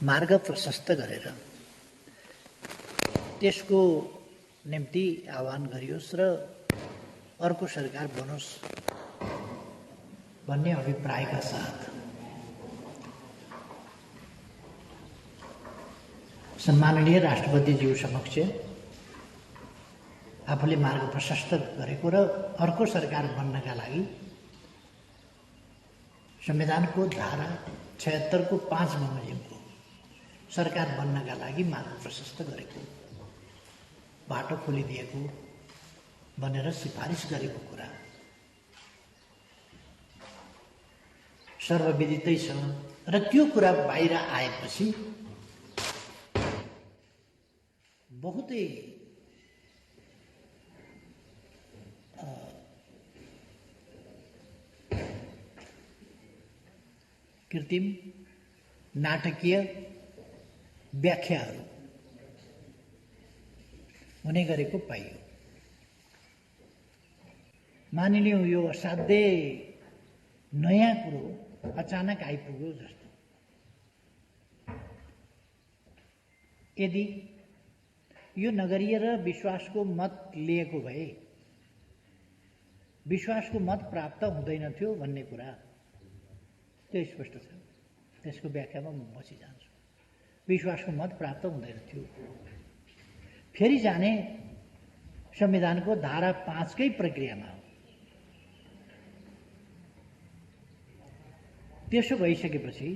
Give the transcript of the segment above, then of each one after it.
मार्ग प्रशस्त गरेर त्यसको निम्ति आह्वान गरियोस् र अर्को सरकार बनोस् भन्ने अभिप्रायका साथ सम्माननीय राष्ट्रपतिज्यू समक्ष आफूले मार्ग प्रशस्त गरेको र अर्को सरकार बन्नका लागि संविधानको धारा 76 को 5 बमोजिमको सरकार बन्नका लागि मार्ग प्रशस्त गरेको बाटो खोलिदिएको भनेर सिफारिस गरेको कुरा सर्वविदितै छ र त्यो कुरा बाहिर आएपछि बहुतै कृत्रिम नाटकीय व्याख्याहरू हुने गरेको पाइयो। मानिलिउँ यो असाध्यै नयाँ कुरो अचानक आइपुग्यो जस्तो। यदि यो नगरीय र विश्वासको मत लिएको भए विश्वासको मत प्राप्त हुँदैन थियो भन्ने कुरा त्यो स्पष्ट छ। त्यसको व्याख्यामा म पछि जान्छु। विश्वासको मत प्राप्त हुँदैन थियो। फेरि जाने संविधानको धारा 5 कै प्रक्रियामा हो। त्यसो भइसकेपछि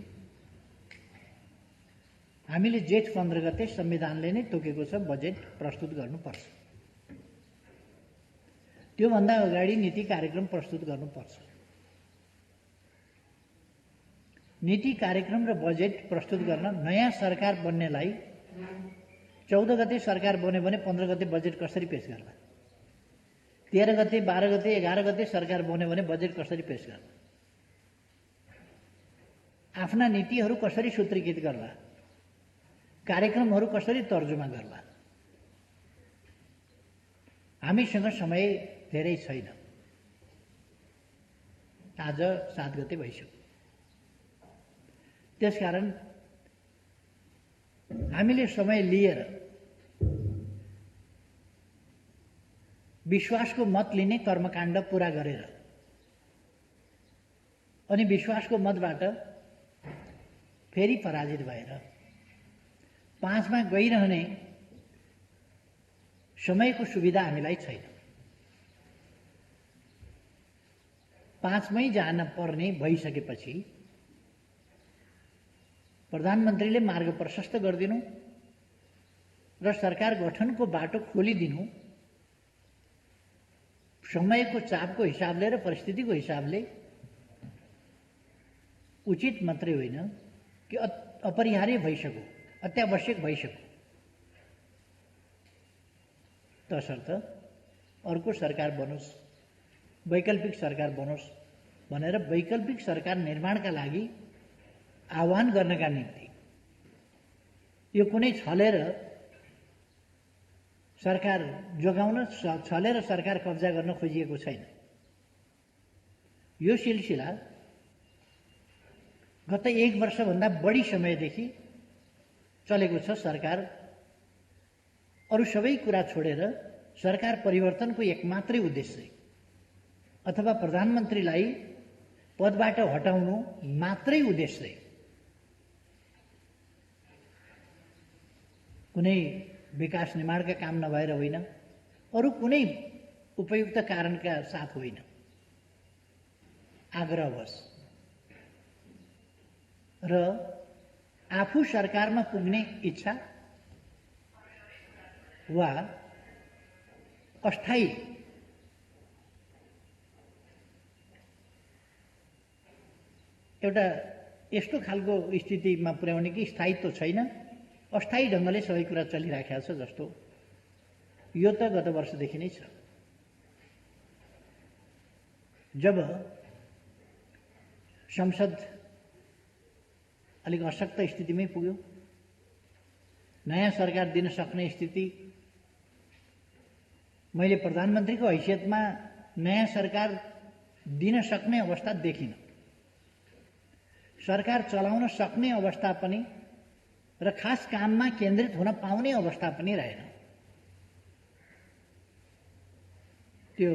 हामीले जेठ 15 गते संविधानले नै तोकेको छ बजेट प्रस्तुत गर्नुपर्छ। त्योभन्दा अगाडि नीति कार्यक्रम प्रस्तुत गर्नुपर्छ। नीति कार्यक्रम र बजेट प्रस्तुत गर्न नयाँ सरकार बन्नेलाई 14 गते सरकार बन्यो भने 15 गते बजेट कसरी पेश गर्ला? 13 गते 12 गते 11 गते सरकार बन्यो भने बजेट कसरी पेश गर्ला? आफ्ना नीतिहरू कसरी सूत्रीकृत गर्ला? कार्यक्रमहरू कसरी तर्जुमा गर्ला? हामीसँग समय धेरै छैन। आज 7 गते भइसक्यो। त्यसकारण हामीले समय लिएर विश्वासको मत लिने कर्मकाण्ड पूरा गरेर अनि विश्वासको मतबाट फेरि पराजित भएर 5 मा गइरहने समयको सुविधा हामीलाई छैन। 5 मै जान पर्ने भइसकेपछि प्रधानमन्त्रीले मार्ग प्रशस्त गरिदिनु र सरकार गठनको बाटो खोलिदिनु समयको चापको हिसाबले र परिस्थितिको हिसाबले उचित मात्रै होइन कि अपरिहार्य भइसक्यो, अत्यावश्यक भइसक्यो। तसर्थ अर्को सरकार बनोस्, वैकल्पिक सरकार बनोस् भनेर वैकल्पिक सरकार निर्माणका लागि आह्वान गर्नका निम्ति यो कुनै छलेर सरकार जोगाउन छलेर सरकार कब्जा गर्न खोजिएको छैन। यो सिलसिला गत 1 वर्षभन्दा बढी समयदेखि चलेको छ। सरकार अरू सबै कुरा छोडेर सरकार परिवर्तनको एकमात्रै उद्देश्य अथवा प्रधानमन्त्रीलाई पदबाट हटाउनु मात्रै उद्देश्य कुनै विकास निर्माणका काम नभएर होइन, अरू कुनै उपयुक्त कारणका साथ होइन, आग्रहवश र आफू सरकारमा पुग्ने इच्छा वा अस्थायी एउटा यस्तो खालको स्थितिमा पुर्याउने कि स्थायित्व छैन, अस्थायी ढङ्गले सबै कुरा चलिराखेको छ जस्तो यो त गत वर्षदेखि नै छ। जब संसद अलिक अशक्त स्थितिमै पुग्यो, नयाँ सरकार दिन सक्ने स्थिति, मैले प्रधानमन्त्रीको हैसियतमा नयाँ सरकार दिन सक्ने अवस्था देखिन। सरकार चलाउन सक्ने अवस्था पनि र खास काममा केन्द्रित हुन पाउने अवस्था पनि रहेन। त्यो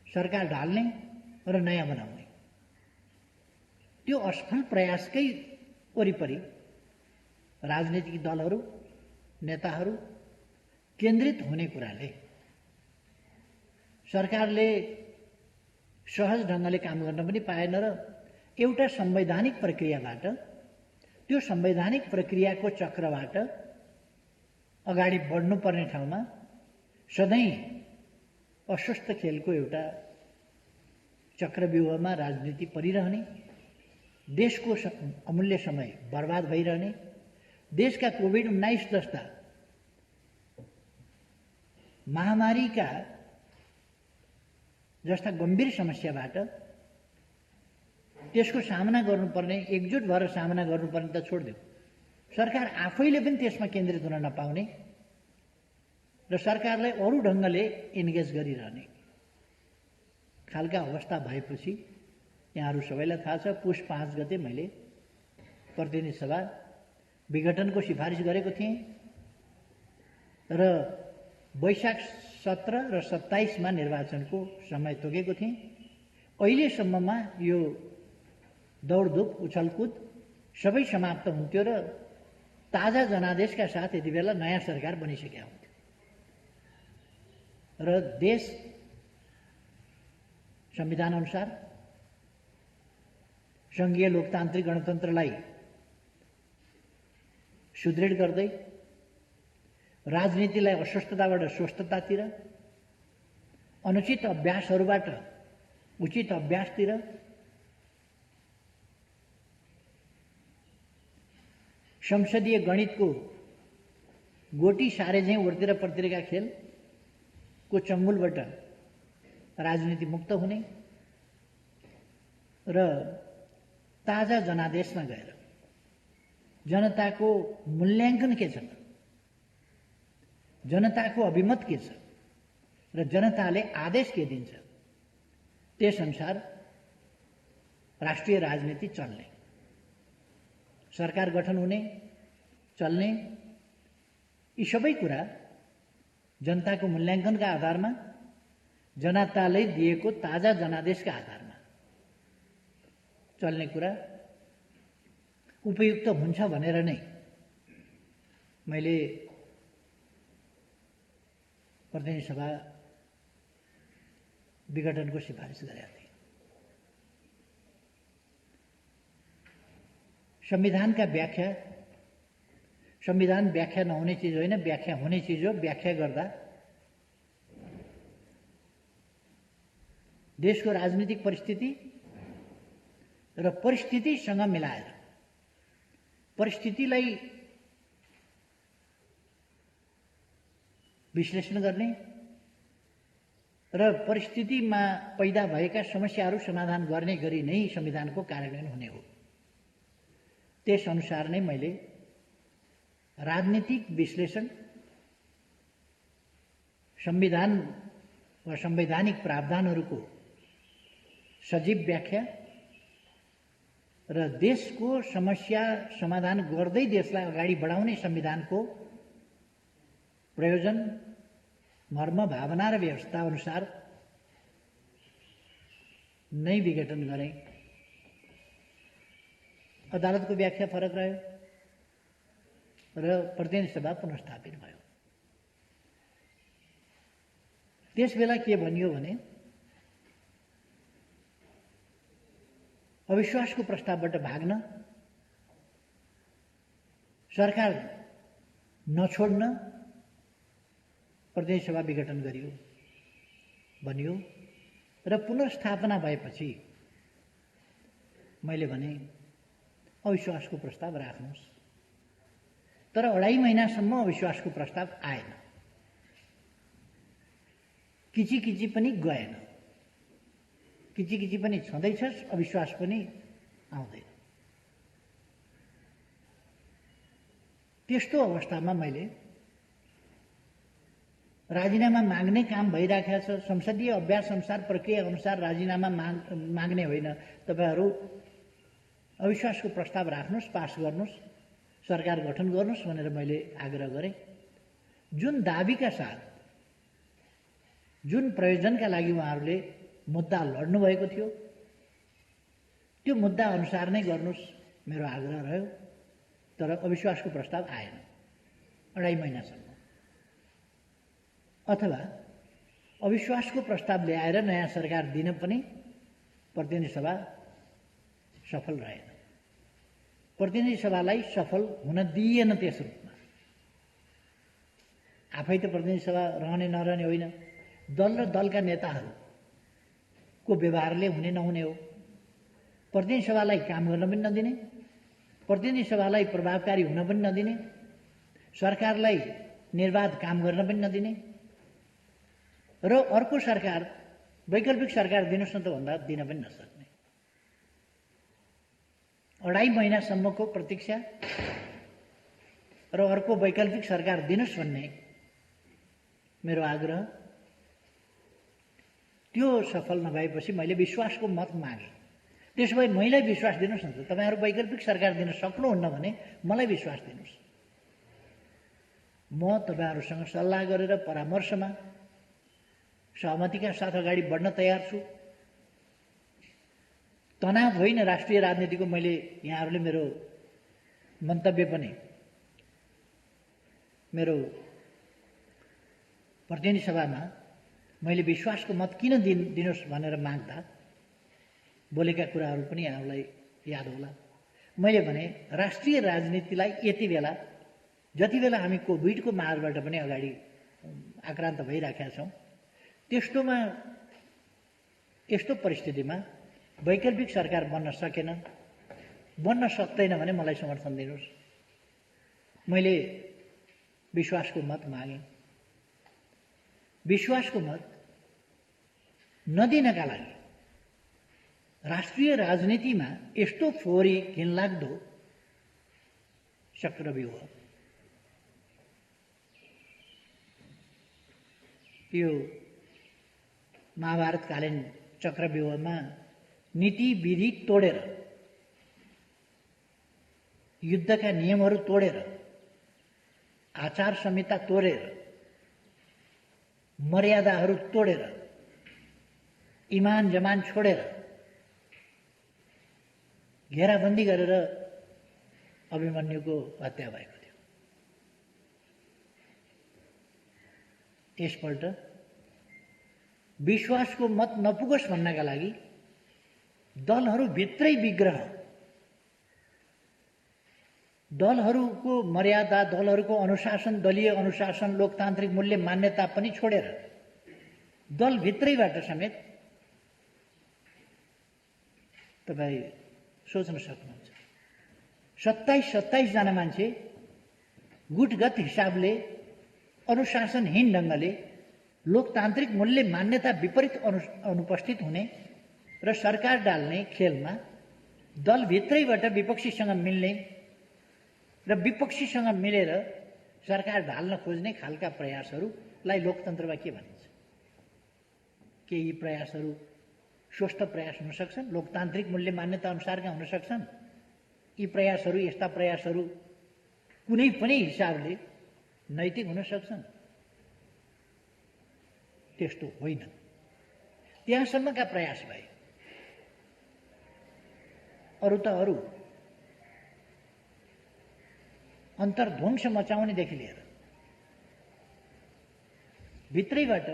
सरकार ढाल्ने र नयाँ बनाउने त्यो असफल प्रयासकै वरिपरि राजनीतिक दलहरू नेताहरू केन्द्रित हुने कुराले सरकारले सहज ढङ्गले काम गर्न पनि पाएन र एउटा संवैधानिक प्रक्रियाबाट त्यो संवैधानिक प्रक्रियाको चक्रबाट अगाडि बढ्नुपर्ने ठाउँमा सधैँ अस्वस्थ खेलको एउटा चक्रव्यूहमा राजनीति परिरहने, देशको अमूल्य समय बर्बाद भइरहने, देशका कोभिड-19 जस्ता महामारीका जस्ता गम्भीर समस्याबाट त्यसको सामना गर्नुपर्ने, एकजुट भएर सामना गर्नुपर्ने त छोडिदेऊ, सरकार आफैले पनि त्यसमा केन्द्रित हुन नपाउने र सरकारलाई अरू ढङ्गले इन्गेज गरिरहने खालका अवस्था भएपछि यहाँहरू सबैलाई थाहा छ, पुष 5 गते मैले प्रतिनिधि सभा विघटनको सिफारिस गरेको थिएँ र वैशाख 17 र 27 मा निर्वाचनको समय तोकेको थिएँ। अहिलेसम्ममा यो दौडधुप उछलकुद सबै समाप्त हुन्थ्यो र ताजा जनादेशका साथ यति बेला नयाँ सरकार बनिसकेका हुन्थ्यो र देश संविधान अनुसार संघीय लोकतान्त्रिक गणतन्त्रलाई सुदृढ गर्दै राजनीतिलाई अस्वस्थताबाट स्वस्थतातिर, अनुचित अभ्यासहरूबाट उचित अभ्यासतिर, संसदीय गणितको गोटी सारे झैँ उर्तिर पर्तिरका खेलको चङ्गुलबाट राजनीति मुक्त हुने र ताजा जनादेशमा गएर जनताको मूल्याङ्कन के छ, जनताको अभिमत के छ र जनताले आदेश के दिन्छ त्यसअनुसार राष्ट्रिय राजनीति चल्ने, सरकार गठन हुने, चल्ने, यी सबै कुरा जनताको मूल्याङ्कनका आधारमा, जनताले दिएको ताजा जनादेशका आधारमा चल्ने कुरा उपयुक्त हुन्छ भनेर नै मैले प्रतिनिधि सभा विघटनको सिफारिस गरेका थिएँ। संविधानका व्याख्या, संविधान व्याख्या नहुने चिज होइन, व्याख्या हुने चिज हो। व्याख्या गर्दा देशको राजनीतिक परिस्थिति र परिस्थितिसँग मिलाएर परिस्थितिलाई विश्लेषण गर्ने र परिस्थितिमा पैदा भएका समस्याहरू समाधान गर्ने गरी नै संविधानको कार्यान्वयन हुने हो। त्यसअनुसार नै मैले राजनीतिक विश्लेषण, संविधान वा संवैधानिक प्रावधानहरूको सजीव व्याख्या र देशको समस्या समाधान गर्दै देशलाई अगाडि बढाउने संविधानको प्रयोजन, मर्म, भावना र व्यवस्था अनुसार नै विघटन गरेँ। अदालतको व्याख्या फरक रह्यो र प्रतिनिधि सभा पुनर्स्थापित भयो। त्यसबेला के भनियो भने अविश्वासको प्रस्तावबाट भाग्न, सरकार नछोड्न प्रतिनिधि सभा विघटन गरियो भनियो र पुनर्स्थापना भएपछि मैले भने अविश्वासको प्रस्ताव राख्नुहोस्, तर 2.5 महिनासम्म अविश्वासको प्रस्ताव आएन, किची पनि गएन, किची पनि छँदैछ, अविश्वास पनि आउँदैन। त्यस्तो अवस्थामा मैले राजीनामा माग्ने काम भइराखेको छ। संसदीय अभ्यास अनुसार, प्रक्रिया अनुसार राजीनामा माग्ने होइन, तपाईहरू अविश्वासको प्रस्ताव राख्नुहोस्, पास गर्नुहोस्, सरकार गठन गर्नुहोस् भनेर मैले आग्रह गरेँ। जुन दाबीका साथ, जुन प्रयोजनका लागि उहाँहरूले मुद्दा लड्नुभएको थियो, त्यो मुद्दा अनुसार नै गर्नुहोस् मेरो आग्रह रह्यो। तर अविश्वासको प्रस्ताव आएन 2.5 महिनासम्म। अथवा अविश्वासको प्रस्ताव ल्याएर नयाँ सरकार दिन पनि प्रतिनिधि सभा सफल रहेन। प्रतिनिधि सभालाई सफल हुन दिइएन त्यस रूपमा। आफै त प्रतिनिधि सभा रहने नरहने होइन, दल र दलका नेताहरूको व्यवहारले हुने नहुने हो। प्रतिनिधि सभालाई काम गर्न पनि नदिने, प्रतिनिधि सभालाई प्रभावकारी हुन पनि नदिने, सरकारलाई निर्वाध काम गर्न पनि नदिने र अर्को सरकार, वैकल्पिक सरकार दिनुहोस् न त भन्दा दिन पनि नसक्ने। 2.5 महिनासम्मको प्रतीक्षा र अर्को वैकल्पिक सरकार दिनुहोस् भन्ने मेरो आग्रह, त्यो सफल नभएपछि मैले विश्वासको मत मागेँ। त्यसो भए मैलाई विश्वास दिनुहोस् न त, तपाईँहरू वैकल्पिक सरकार दिन सक्नुहुन्न भने मलाई विश्वास दिनुहोस्। म तपाईँहरूसँग सल्लाह गरेर परामर्शमा सहमतिका साथ अगाडि बढ्न तयार छु। तनाव होइन राष्ट्रिय राजनीतिको। मैले यहाँहरूले मेरो मन्तव्य पनि मेरो प्रतिनिधि सभामा मैले विश्वासको मत किन दिनुहोस् भनेर माग्दा बोलेका कुराहरू पनि यहाँहरूलाई याद होला। मैले भने राष्ट्रिय राजनीतिलाई यति बेला, जति बेला हामी कोभिडको मारबाट पनि अगाडि आक्रान्त भइराखेका छौँ, त्यस्तोमा, यस्तो परिस्थितिमा वैकल्पिक सरकार बन्न सकेन, बन्न सक्दैन भने मलाई समर्थन दिनुहोस्। मैले विश्वासको मत मागेँ। विश्वासको मत नदिनका लागि राष्ट्रिय राजनीतिमा यस्तो फोहोरी घिनलाग्दो चक्रव्यूह, यो महाभारतकालीन चक्रव्यूहमा नीति विधि तोडेर, युद्धका नियमहरू तोडेर, आचार संहिता तोडेर, मर्यादाहरू तोडेर, इमान जमान छोडेर घेराबन्दी गरेर अभिमन्युको हत्या भएको थियो। यसपल्ट विश्वासको मत नपुगोस् भन्नका लागि दलहरूभित्रै विग्रह, दलहरूको मर्यादा, दलहरूको अनुशासन, दलीय अनुशासन, लोकतान्त्रिक मूल्य मान्यता पनि छोडेर दलभित्रैबाट समेत तपाईँ सोच्न सक्नुहुन्छ 27 जना मान्छे गुटगत हिसाबले, अनुशासनहीन ढङ्गले, लोकतान्त्रिक मूल्य मान्यता विपरीत अनुपस्थित हुने र सरकार डाल्ने खेलमा दलभित्रैबाट विपक्षीसँग मिल्ने र विपक्षीसँग मिलेर सरकार ढाल्न खोज्ने खालका प्रयासहरूलाई लोकतन्त्रमा के भनिन्छ? के यी प्रयासहरू स्वस्थ प्रयास हुन सक्छन्? लोकतान्त्रिक मूल्य मान्यता अनुसारका हुन सक्छन्? यी प्रयासहरू, यस्ता प्रयासहरू कुनै पनि हिसाबले नैतिक हुन सक्छन्? त्यस्तो होइन। त्यहाँसम्मका प्रयास भए। अरू त अरू, अन्तर्ध्वंस मचाउनेदेखि लिएर भित्रैबाट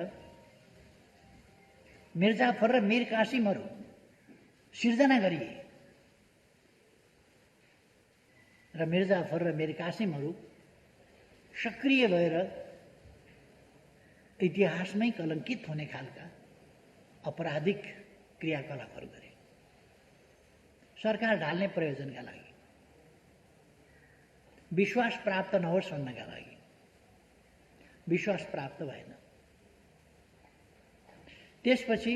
मिर्जाफर र मीर कासिमहरू सिर्जना गरिए र मिर्जाफर र मीर कासिमहरू सक्रिय भएर इतिहासमै कलङ्कित हुने खालका अपराधिक क्रियाकलापहरू गरे सरकार ढाल्ने प्रयोजनका लागि, विश्वास प्राप्त नहोस् भन्नका लागि। विश्वास प्राप्त भएन। त्यसपछि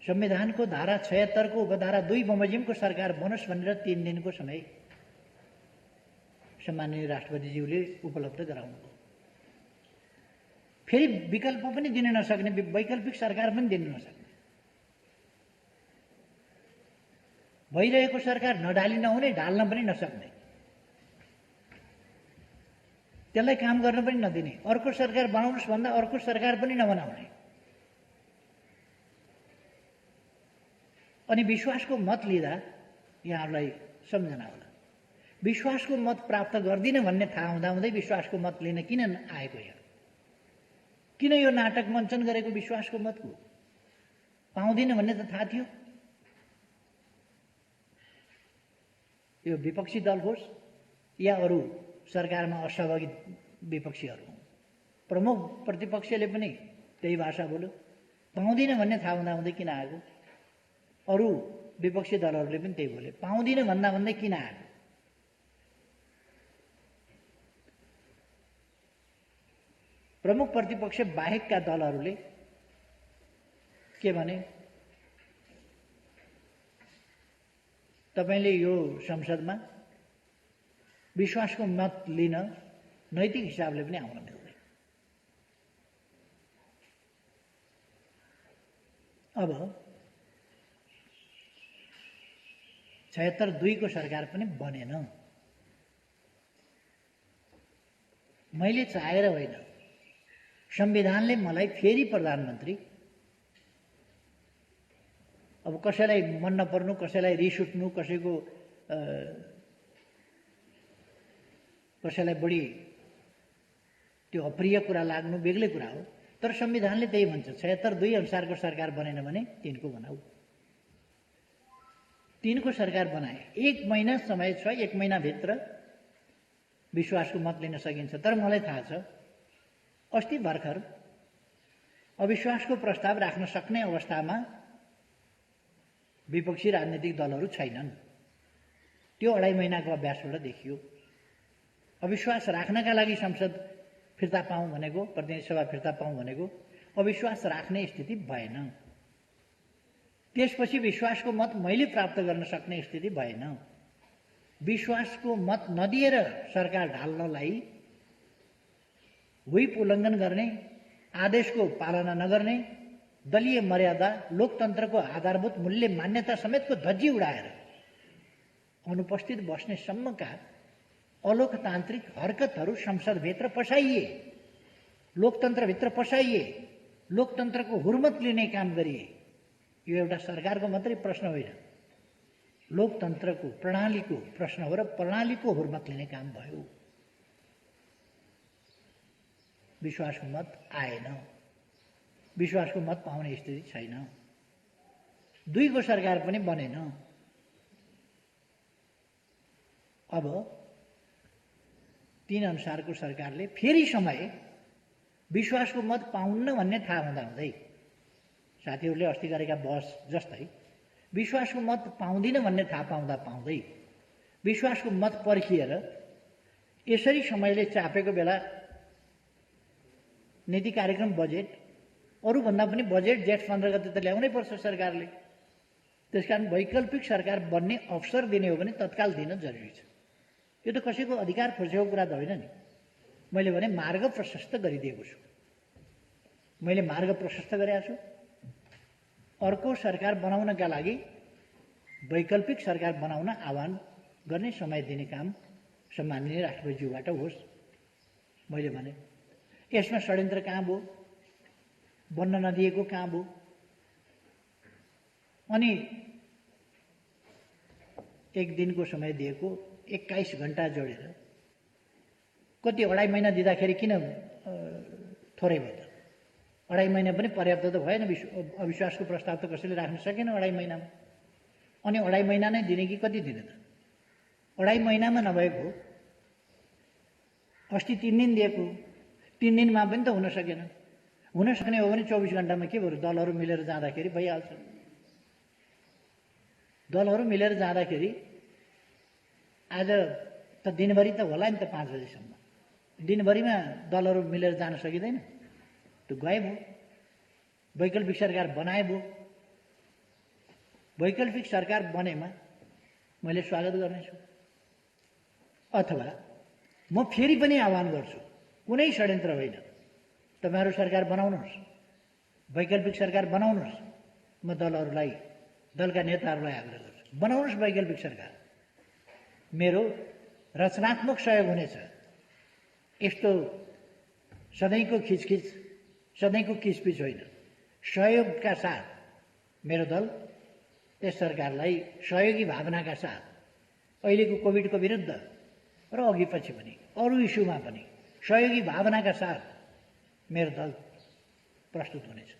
संविधानको धारा 76 को उपधारा 2 बमोजिमको सरकार बनोस् भनेर 3 दिनको समय सम्माननीय राष्ट्रपतिज्यूले उपलब्ध गराउनुभयो। फेरि विकल्प पनि दिन नसक्ने, वैकल्पिक सरकार पनि दिन नसक्ने। भइरहेको सरकार नढाली नहुने, ढाल्न पनि नसक्ने, त्यसलाई काम गर्न पनि नदिने, अर्को सरकार बनाउनुहोस् भन्दा अर्को सरकार पनि नबनाउने। अनि विश्वासको मत लिँदा यहाँहरूलाई सम्झना होला, विश्वासको मत प्राप्त गर्दिन भन्ने थाहा हुँदाहुँदै विश्वासको मत लिन किन आएको यहाँ? किन यो नाटक मञ्चन गरेको विश्वासको मतको? पाउँदिन भन्ने त थाहा थियो। यो विपक्षी दल होस् या अरू सरकारमा असहभागी विपक्षीहरू, प्रमुख प्रतिपक्षले पनि त्यही भाषा बोल्यो। पाउँदिन भन्ने थाहा हुँदाहुँदै किन आएको? अरू विपक्षी दलहरूले पनि त्यही बोले, पाउँदिन भन्दा भन्दै किन आएको? प्रमुख प्रतिपक्ष बाहेकका दलहरूले के भने, तपाईले यो संसदमा विश्वासको मत लिन नैतिक हिसाबले पनि आउन मिल्दैन। अब 76-2 को सरकार पनि बनेन। मैले चाहेर होइन, संविधानले मलाई फेरि प्रधानमन्त्री, अब कसैलाई मन नपर्नु, कसैलाई रिस उठ्नु, कसैलाई बढी त्यो अप्रिय कुरा लाग्नु बेग्लै कुरा हो, तर संविधानले त्यही भन्छ, 76-2 अनुसारको सरकार बनेन भने 3 को बनाऊ। 3 को सरकार बनाए, 1 महिना समय छ, 1 महिनाभित्र विश्वासको मत लिन सकिन्छ। तर मलाई थाहा छ अस्ति भर्खर अविश्वासको प्रस्ताव राख्न सक्ने अवस्थामा विपक्षी राजनीतिक दलहरू छैनन्। त्यो 2.5 महिनाको अभ्यासबाट देखियो। अविश्वास राख्नका लागि संसद फिर्ता पाऊँ भनेको, प्रतिनिधि सभा फिर्ता पाऊँ भनेको अविश्वास राख्ने स्थिति भएन। त्यसपछि विश्वासको मत मैले प्राप्त गर्न सक्ने स्थिति भएन। विश्वासको मत नदिएर सरकार ढाल्नलाई व्हिप उल्लङ्घन गर्ने, आदेशको पालना नगर्ने, दलीय मर्यादा, लोकतन्त्रको आधारभूत मूल्य मान्यता समेतको धज्जी उडाएर अनुपस्थित बस्ने सम्मका अलोकतान्त्रिक हरकतहरू संसदभित्र पसाइए, लोकतन्त्रभित्र पसाइए, लोकतन्त्रको हुर्मत लिने काम गरिए। यो एउटा सरकारको मात्रै प्रश्न होइन, लोकतन्त्रको प्रणालीको प्रश्न हो र प्रणालीको हुर्मत लिने काम भयो। विश्वासको मत आएन, विश्वासको मत पाउने स्थिति छैन। 2 को सरकार पनि बनेन। अब 3 अनुसारको सरकारले फेरि समय विश्वासको मत पाउन्न भन्ने थाहा हुँदाहुँदै, साथीहरूले अस्ति गरेका बहस जस्तै विश्वासको मत पाउँदिन भन्ने थाहा पाउँदै विश्वासको मत पर्खिएर यसरी समयले चापेको बेला नीति कार्यक्रम बजेट, अरूभन्दा पनि बजेट जेठ 15 गते त ल्याउनै पर्छ सरकारले। त्यसकारण वैकल्पिक सरकार बन्ने अवसर दिने हो भने तत्काल दिन जरुरी छ। यो त कसैको अधिकार खोजेको कुरा त होइन नि। मैले भने मार्ग प्रशस्त गरिदिएको छु, मैले मार्ग प्रशस्त गरेको छु। अर्को सरकार बनाउनका लागि वैकल्पिक सरकार बनाउन आह्वान गर्ने, समय दिने काम सम्माननीय राष्ट्रपतिज्यूबाट होस्। मैले भने यसमा षड्यन्त्र कहाँ भयो, बन्न नदिएको कहाँ भयो? अनि 1 दिनको समय दिएको 21 घण्टा जोडेर कति 2.5 महिना दिँदाखेरि किन थोरै भयो त? 2.5 महिना पनि पर्याप्त त भएन। अविश्वासको प्रस्ताव त कसैले राख्न सकेन 2.5 महिनामा। अनि 2.5 महिना नै दिने कि कति दिने त? 2.5 महिनामा नभएको अस्ति 3 दिन दिएको, 3 दिनमा पनि त हुन सकेन। हुन सक्ने हो भने 24 घण्टामा के भयो? दलहरू मिलेर जाँदाखेरि भइहाल्छ। दलहरू मिलेर जाँदाखेरि आज त दिनभरि त होला नि त, 5 बजेसम्म। दिनभरिमा दलहरू मिलेर जान सकिँदैन, त्यो गए भयो। वैकल्पिक सरकार बनाए भयो। वैकल्पिक सरकार बनेमा मैले स्वागत गर्नेछु। अथवा म फेरि पनि आह्वान गर्छु, कुनै षड्यन्त्र होइन, तपाईहरु सरकार बनाउनुहोस्, वैकल्पिक सरकार बनाउनुहोस्। म दलहरूलाई, दलका नेताहरूलाई आग्रह गर्छु, बनाउनुहोस् वैकल्पिक सरकार। मेरो रचनात्मक सहयोग हुनेछ। यस्तो सधैँको खिचखिच, सधैँको किचपिच होइन। सहयोगका साथ मेरो दल त्यस सरकारलाई सहयोगी भावनाका साथ अहिलेको कोभिडको विरुद्ध र अघि पछि पनि अरू इस्युमा पनि सहयोगी भावनाका साथ मेरो दल प्रस्तुत हुनेछ।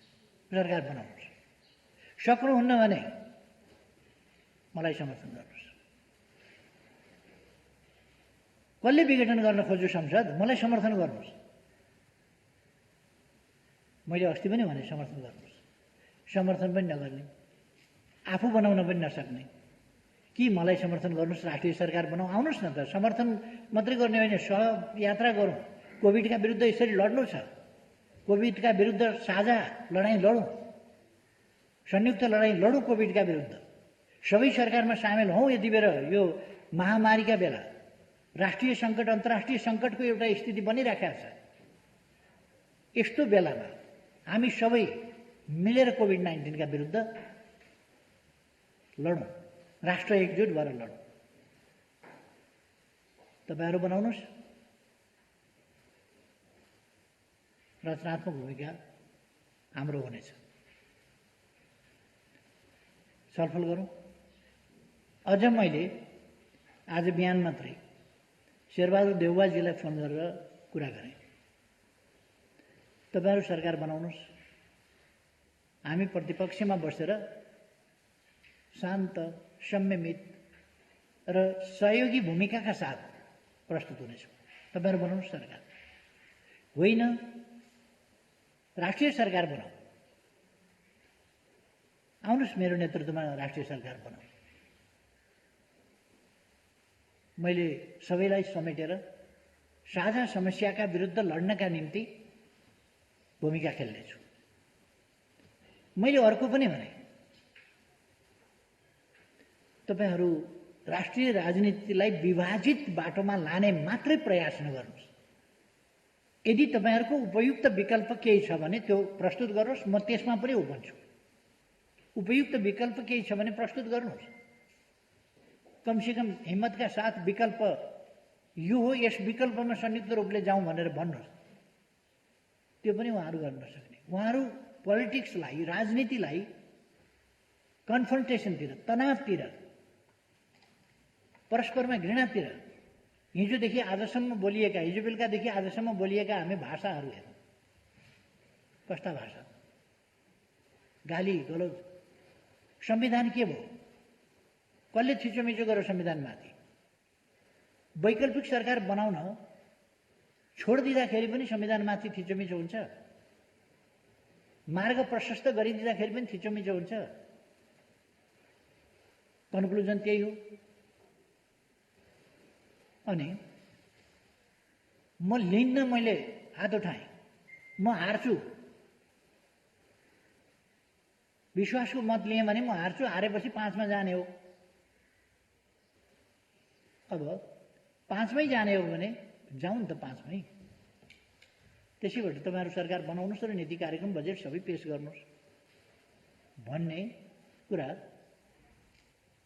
सरकार बनाउनुहोस्। सक्नुहुन्न भने मलाई समर्थन गर्नुहोस्। कसले विघटन गर्न खोज्यो संसद, मलाई समर्थन गर्नुहोस्। मैले अस्ति पनि भने समर्थन गर्नुहोस्। समर्थन पनि नगर्ने, आफू बनाउन पनि नसक्ने कि मलाई समर्थन गर्नुहोस्, राष्ट्रिय सरकार बनाऊ, आउनुहोस् न त। समर्थन मात्रै गर्ने होइन, सहयात्रा गरौँ। कोभिडका विरुद्ध यसरी लड्नु छ। कोभिडका विरुद्ध साझा लडाईँ लडौँ, संयुक्त लडाईँ लडौँ कोभिडका विरुद्ध। सबै सरकारमा सामेल हौँ। यति बेला यो महामारीका बेला राष्ट्रिय सङ्कट, अन्तर्राष्ट्रिय सङ्कटको एउटा स्थिति बनिराखेको छ। यस्तो बेलामा हामी सबै मिलेर कोभिड-19 का विरुद्ध लडौँ, राष्ट्र एकजुट भएर लडौँ। तपाईहरु बनाउनुहोस्। रचनात्मक भूमिका हाम्रो हुनेछ। छलफल गरौँ। अझ मैले आज बिहान मात्रै शेरबहादुर देउवाजीलाई फोन गरेर कुरा गरेँ। तपाईहरु सरकार बनाउनुहोस्। हामी प्रतिपक्षमा बसेर शान्त, संयमित र सहयोगी भूमिकाका साथ प्रस्तुत हुनेछौँ। तपाईहरु बनाउनुहोस् सरकार। होइन राष्ट्रिय सरकार बनाऊ। आउनुहोस् मेरो नेतृत्वमा राष्ट्रिय सरकार बनाऊ। मैले सबैलाई समेटेर साझा समस्याका विरुद्ध लड्नका निम्ति भूमिका खेल्नेछु। मैले अर्को पनि भने, तपाईहरु राष्ट्रिय राजनीतिलाई विभाजित बाटोमा लाने मात्रै प्रयास नगर्नुहोस्। यदि तपाईहरुको उपयुक्त विकल्प केही छ भने त्यो प्रस्तुत गर्नुहोस्, म त्यसमा पनि भन्छु। उपयुक्त विकल्प केही छ भने प्रस्तुत गर्नुहोस्। कमसेकम हिम्मतका साथ विकल्प यो हो, यस विकल्पमा संयुक्त रूपले जाउँ भनेर भन्नुहोस्। त्यो पनि उहाँहरु गर्न नसक्ने। उहाँहरु पोलिटिक्सलाई, राजनीतिलाई कन्फ्रन्टेसनतिर, तनावतिर, परस्परमा घृणातिर हिजोदेखि आजसम्म बोलिएका, हिजो बेलुकादेखि आजसम्म बोलिएका हामी भाषाहरू हेरौँ। कस्ता भाषा, गाली गलौज। संविधान के भयो? कसले थिचोमिचो गर्यो संविधानमाथि? वैकल्पिक सरकार बनाउन छोडिदिँदाखेरि पनि संविधानमाथि थिचोमिचो हुन्छ। मार्ग प्रशस्त गरिदिँदाखेरि पनि थिचोमिचो हुन्छ। कन्क्लुजन त्यही हो। अनि म लिन्न, मैले हात उठाएँ, म हार्छु। विश्वासको मत लिएँ भने म हार्छु। हारेपछि 5 मा जाने हो। अब 5 मै जाने हो भने जाउँ नि त 5 मै। त्यसैबाट तपाईहरु सरकार बनाउनुहोस् र नीति कार्यक्रम बजेट सबै पेश गर्नुहोस् भन्ने कुरा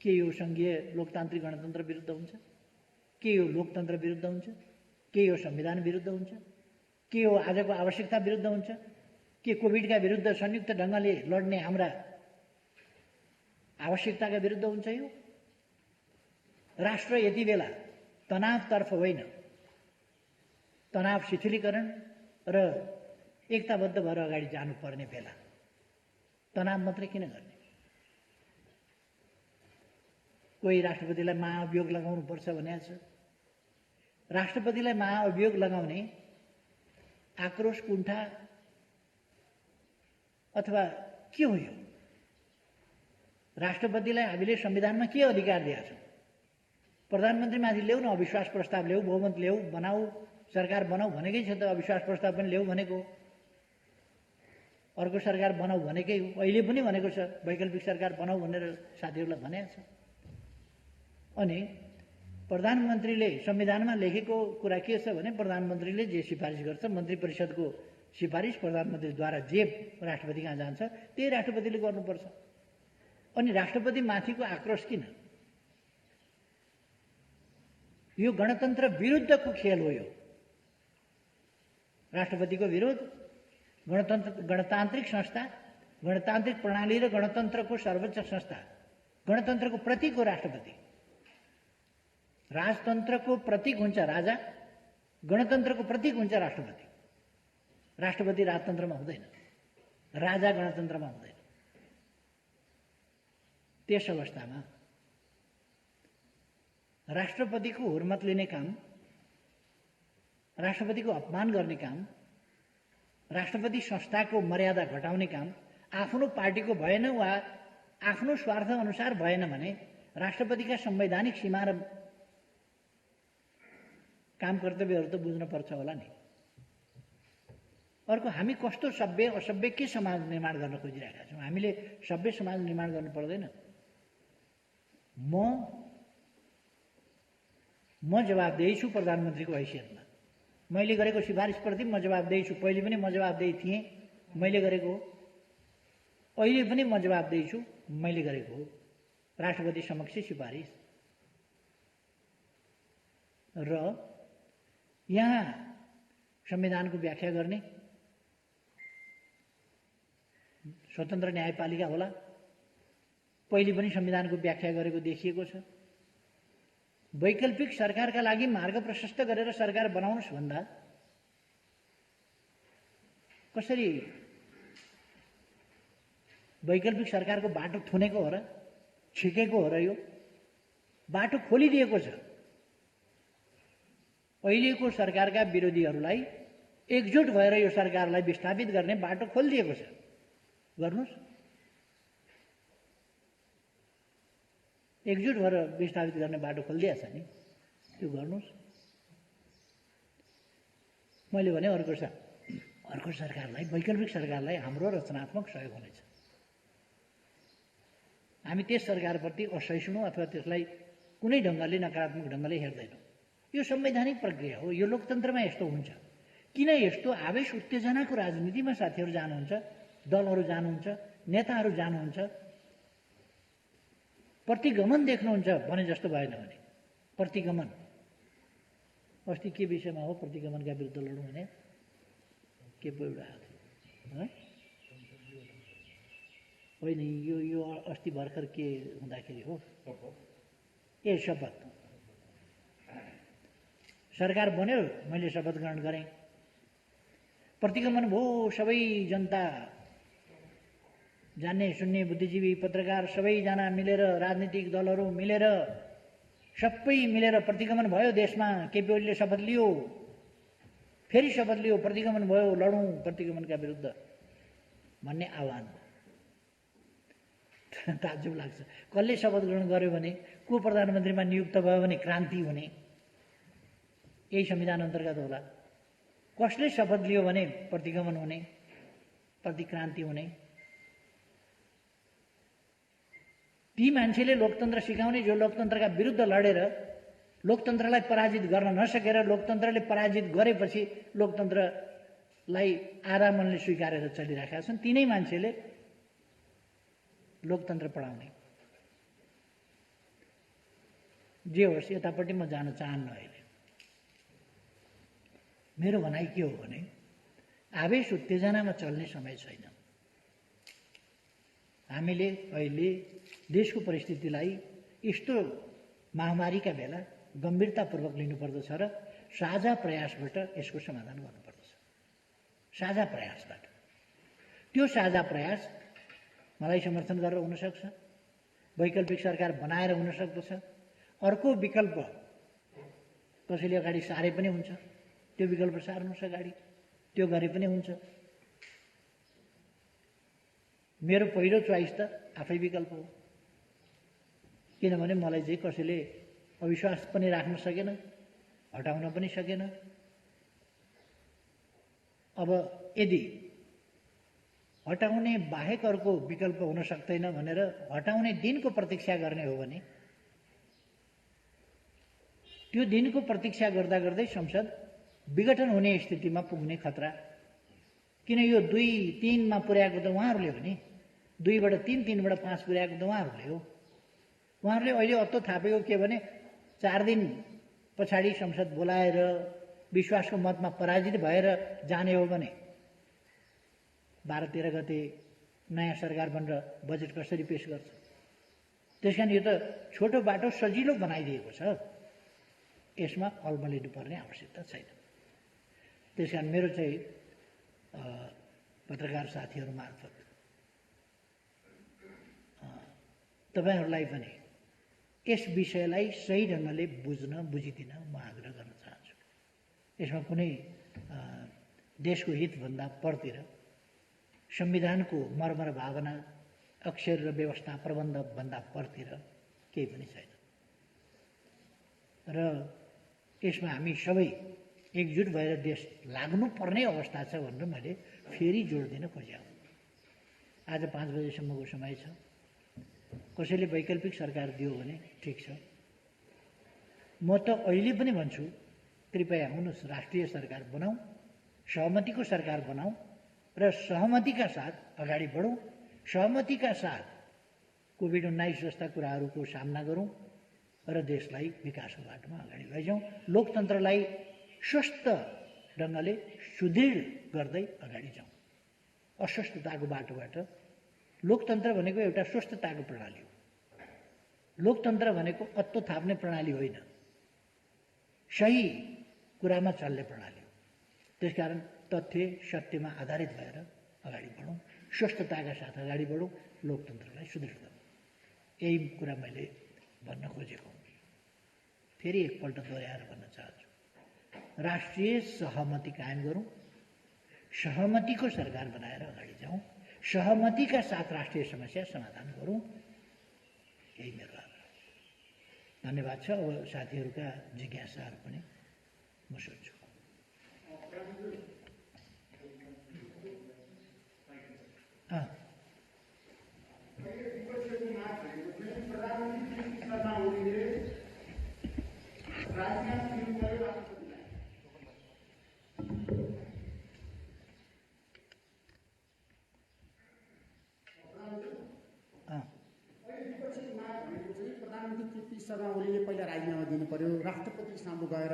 के यो संघीय लोकतान्त्रिक गणतन्त्र विरुद्ध हुन्छ? के यो लोकतन्त्र विरुद्ध हुन्छ? के यो संविधान विरुद्ध हुन्छ? के यो आजको आवश्यकता विरुद्ध हुन्छ? के कोभिडका विरुद्ध संयुक्त ढंगले लड्ने हाम्रा आवश्यकताका विरुद्ध हुन्छ? यो राष्ट्र यति बेला तनावतर्फ होइन, तनाव शिथिलीकरण र एकताबद्ध भएर अगाडि जानुपर्ने बेला। तनाव मात्रै किन गर्ने? कोही राष्ट्रपतिलाई महाअभियोग लगाउनु पर्छ भनेको छ। राष्ट्रपतिलाई महाअभियोग लगाउने आक्रोश, कुण्ठा अथवा के हो यो? राष्ट्रपतिलाई हामीले संविधानमा के अधिकार दिएका छौँ? प्रधानमन्त्रीमाथि ल्याऊ न, अविश्वास प्रस्ताव ल्याऊ, बहुमत ल्याऊ, बनाऊ, सरकार बनाऊ भनेकै छ त। अविश्वास प्रस्ताव पनि ल्याऊ भनेको, अर्को सरकार बनाऊ भनेकै हो। अहिले पनि भनेको छ वैकल्पिक सरकार बनाऊ भनेर साथीहरूलाई भनेको छ। अनि प्रधानमन्त्रीले संविधानमा लेखेको कुरा के छ भने प्रधानमन्त्रीले जे सिफारिस गर्छ, मन्त्री परिषदको सिफारिस प्रधानमन्त्रीद्वारा जे राष्ट्रपति कहाँ जान्छ त्यही राष्ट्रपतिले गर्नुपर्छ। अनि राष्ट्रपति माथिको आक्रोश किन? यो गणतन्त्र विरुद्धको खेल हो। यो राष्ट्रपतिको विरोध, गणतान्त्रिक संस्था, गणतान्त्रिक प्रणाली र गणतन्त्रको सर्वोच्च संस्था, गणतन्त्रको प्रतीक हो राष्ट्रपति। राजतन्त्रको प्रतीक हुन्छ राजा, गणतन्त्रको प्रतीक हुन्छ राष्ट्रपति। राष्ट्रपति राजतन्त्रमा हुँदैन, राजा गणतन्त्रमा हुँदैन। त्यस अवस्थामा राष्ट्रपतिको हुर्मत लिने काम, राष्ट्रपतिको अपमान गर्ने काम, राष्ट्रपति संस्थाको मर्यादा घटाउने काम आफ्नो पार्टीको भएन वा आफ्नो स्वार्थ अनुसार भएन भने राष्ट्रपतिका संवैधानिक सीमा र काम कर्तव्यहरू त बुझ्न पर्छ होला नि। अर्को, हामी कस्तो सभ्य असभ्य के समाज निर्माण गर्न खोजिरहेका छौँ? हामीले सभ्य समाज निर्माण गर्नु पर्दैन। म जवाबदेही छु प्रधानमन्त्रीको हैसियतमा। मैले गरेको सिफारिसप्रति म जवाबदेही छु। पहिले पनि म जवाबदेही थिएँ, मैले गरेको हो। अहिले पनि म जवाबदेही छु, मैले गरेको हो। राष्ट्रपति समक्ष सिफारिस। र यहाँ संविधानको व्याख्या गर्ने स्वतन्त्र न्यायपालिका होला। पहिले पनि संविधानको व्याख्या गरेको देखिएको छ। वैकल्पिक सरकारका लागि मार्ग प्रशस्त गरेर सरकार बनाउनुहोस् भन्दा कसरी वैकल्पिक सरकारको बाटो थुनेको हो र छिकेको हो र? यो बाटो खोलिदिएको छ। अहिलेको सरकारका विरोधीहरूलाई एकजुट भएर यो सरकारलाई विस्थापित गर्ने बाटो खोलिदिएको छ। गर्नुहोस्, एकजुट भएर विस्थापित गर्ने बाटो खोलिदिएको छ नि, त्यो गर्नुहोस्। मैले भने अर्को सरकारलाई, वैकल्पिक सरकारलाई हाम्रो रचनात्मक सहयोग हुनेछ। हामी त्यस सरकारप्रति असहिष्णु अथवा त्यसलाई कुनै ढङ्गले नकारात्मक ढङ्गले हेर्दैनौँ। यो संवैधानिक प्रक्रिया हो। यो लोकतन्त्रमा यस्तो हुन्छ। किन यस्तो आवेश उत्तेजनाको राजनीतिमा साथीहरू जानुहुन्छ, दलहरू जानुहुन्छ, नेताहरू जानुहुन्छ, प्रतिगमन देख्नुहुन्छ भने जस्तो भएन भने प्रतिगमन। अस्ति के विषयमा हो प्रतिगमनका विरुद्ध लडौँ भने के पो एउटा होइन, यो अस्ति भर्खर के हुँदाखेरि हो, शपथ। सरकार बन्यो, मैले शपथ ग्रहण गरेँ, प्रतिगमन भयो। सबै जनता, जान्ने सुन्ने बुद्धिजीवी पत्रकार सबैजना मिलेर, राजनीतिक दलहरू मिलेर, सबै मिलेर प्रतिगमन भयो देशमा। केपी ओलीले शपथ लियो, फेरि शपथ लियो, प्रतिगमन भयो, लडौँ प्रतिगमनका विरुद्ध भन्ने आह्वान। ताज्जुब लाग्छ। कसले शपथ ग्रहण गर्यो भने, को प्रधानमन्त्रीमा नियुक्त भयो भने क्रान्ति हुने, यही संविधान अन्तर्गत होला। कसले शपथ लियो भने प्रतिगमन हुने, प्रतिक्रान्ति हुने। ती मान्छेले लोकतन्त्र सिकाउने जो लोकतन्त्रका विरुद्ध लडेर लोकतन्त्रलाई पराजित गर्न नसकेर लोकतन्त्रले पराजित गरेपछि लोकतन्त्रलाई आधा मनले स्वीकारेर चलिरहेका छन्, तिनै मान्छेले लोकतन्त्र पढाउने। जे होस्, यतापट्टि म जान चाहन्न। अहिले मेरो भनाइ के हो भने, आवेश उत्तेजनामा चल्ने समय छैन। हामीले अहिले देशको परिस्थितिलाई यस्तो महामारीका बेला गम्भीरतापूर्वक लिनुपर्दछ र साझा प्रयासबाट यसको समाधान गर्नुपर्दछ। साझा प्रयासबाट। त्यो साझा प्रयास मलाई समर्थन गरेर हुनसक्छ, वैकल्पिक सरकार बनाएर हुन सक्दछ, अर्को विकल्प कसैले अगाडि सारे पनि हुन्छ, त्यो विकल्प सार्नुहोस् अगाडि, त्यो गरे पनि हुन्छ। मेरो पहिलो चोइस त आफै विकल्प हो, किनभने मलाई चाहिँ कसैले अविश्वास पनि राख्न सकेन, हटाउन पनि सकेन। अब यदि हटाउने बाहेक अर्को विकल्प हुन सक्दैन भनेर हटाउने दिनको प्रतीक्षा गर्ने हो भने त्यो दिनको प्रतीक्षा गर्दा गर्दै संसद विघटन हुने स्थितिमा पुग्ने खतरा। किन यो 2-3 मा पुर्याएको त उहाँहरूले हो नि, 2बाट 3, 3बाट 5 पुर्याएको त उहाँहरूले हो। उहाँहरूले अहिले अत्तो थापेको के भने 4 दिन पछाडि संसद बोलाएर विश्वासको मतमा पराजित भएर जाने हो भने 12-13 गते नयाँ सरकार बनेर बजेट कसरी पेश गर्छ? त्यसकारण यो त छोटो बाटो सजिलो बनाइदिएको छ, यसमा अल्मलिनु पर्ने आवश्यकता छैन। त्यसकारण मेरो चाहिँ पत्रकार साथीहरू मार्फत तपाईहरूलाई पनि यस विषयलाई सही ढङ्गले बुझिदिन म आग्रह गर्न चाहन्छु। यसमा कुनै देशको हितभन्दा परतिर संविधानको मर्मर भावना अक्षर र व्यवस्था प्रबन्ध भन्दा परतिर केही पनि छैन र यसमा हामी सबै एकजुट भएर देश लाग्नुपर्ने अवस्था छ भनेर मैले फेरि जोड दिन खोजेँ। आज 5 बजेसम्मको समय छ। कसैले वैकल्पिक सरकार दियो भने ठिक छ। म त अहिले पनि भन्छु, कृपया आउनुहोस्, राष्ट्रिय सरकार बनाऊ, सहमतिको सरकार बनाऊ र सहमतिका साथ अगाडि बढौँ। सहमतिका साथ कोभिड-19 जस्ता कुराहरूको सामना गरौँ र देशलाई विकासको बाटोमा अगाडि लैजाउँ। लोकतन्त्रलाई स्वस्थ ढङ्गले सुदृढ गर्दै अगाडि जाउँ। अस्वस्थताको बाटोबाट लोकतन्त्र भनेको एउटा स्वस्थताको प्रणाली हो। लोकतन्त्र भनेको अत्तो थाप्ने प्रणाली होइन, सही कुरामा चल्ने प्रणाली हो। त्यसकारण तथ्य सत्यमा आधारित भएर अगाडि बढौँ, स्वस्थताका साथ अगाडि बढौँ, लोकतन्त्रलाई सुदृढ गरौँ। यही कुरा मैले भन्न खोजेको। फेरि एकपल्ट दोहोऱ्याएर भन्न चाहन्छु, राष्ट्रिय सहमति कायम गरौँ, सहमतिको सरकार बनाएर अगाडि जाउँ, सहमतिका साथ राष्ट्रिय समस्या समाधान गरौँ। यही मेरो आग्रह। धन्यवाद छ। अब साथीहरूका जिज्ञासाहरू पनि म सोध्छु। प्रधानमन्त्री केपी शर्मा ओलीले पहिला राजीनामा दिनु पर्यो, राष्ट्रपति सामु गएर,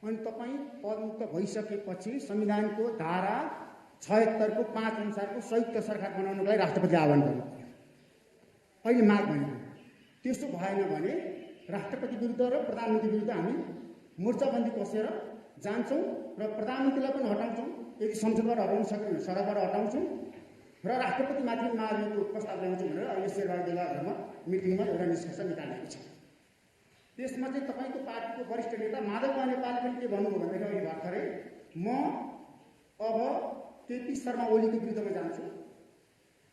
अनि तपाईँ पदमुक्त भइसकेपछि संविधानको धारा 76 को 5 अनुसारको संयुक्त सरकार बनाउनको लागि राष्ट्रपति आह्वान गर्नु पर्यो। अहिले माग भनेको त्यसो भएन भने राष्ट्रपति विरुद्ध र प्रधानमन्त्री विरुद्ध हामी मोर्चाबन्दी कसेर जान्छौँ र प्रधानमन्त्रीलाई पनि हटाउँछौँ। यदि संसदबाट हटाउन सक्यो भने सडकबाट हटाउँछौँ र राष्ट्रपतिमाथि मार्नेको प्रस्ताव ल्याउँछौँ भनेर अहिले शेरबहादुरमा मिटिङमा एउटा निष्कर्ष निकालेको छ। त्यसमा चाहिँ तपाईँको पार्टीको वरिष्ठ नेता माधव नेपालले पनि के भन्नुभयो भन्दाखेरि अहिले भर्खरै म अब केपी शर्मा ओलीको विरुद्धमा जान्छु,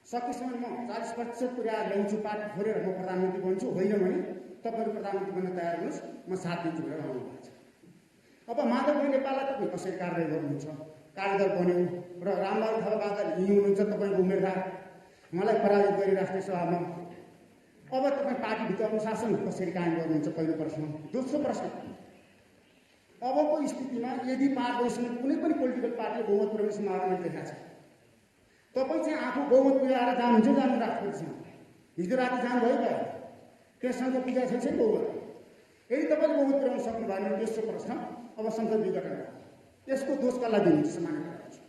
सकेसम्म म 40% पुर्याएर ल्याउँछु, पार्टी छोडेर म प्रधानमन्त्री बन्छु, होइन भने तपाईँहरू प्रधानमन्त्री बन्न तयार हुनुहोस्, म साथ दिन्छु भनेर आउनु भएको छ। अब माधव नेपाललाई तपाईँ कसरी कारवाही गर्नुहुन्छ? कार्यदल बन्यो र रामबहादुर थापाबाट हिँड्नु हुनुहुन्छ, तपाईँको उम्मेदवार मलाई पराजित गरी राष्ट्रिय सभामा। अब तपाईँ पार्टीभित्र अनुशासन कसरी कायम गर्नुहुन्छ? पहिलो प्रश्न। दोस्रो प्रश्न, अबको स्थितिमा यदि 5 वर्षमा कुनै पनि पोलिटिकल पार्टीले बहुमत पुर्याउने सम्भावना देखाएको छ, तपाईँ चाहिँ आफू बहुमत पुर्याएर जानुहुन्छ, जानु राष्ट्रपतिसँग? हिजो राति जानुभयो भयो, त्यससँग पुगेको छैन बहुमत। यदि तपाईँले बहुमत पुर्याउन सक्नु भएन भने तेस्रो प्रश्न, अब संसद विघटन गर्नु, यसको दोष कसलाई दिनुहुन्छ? सामान्य कुरा छ।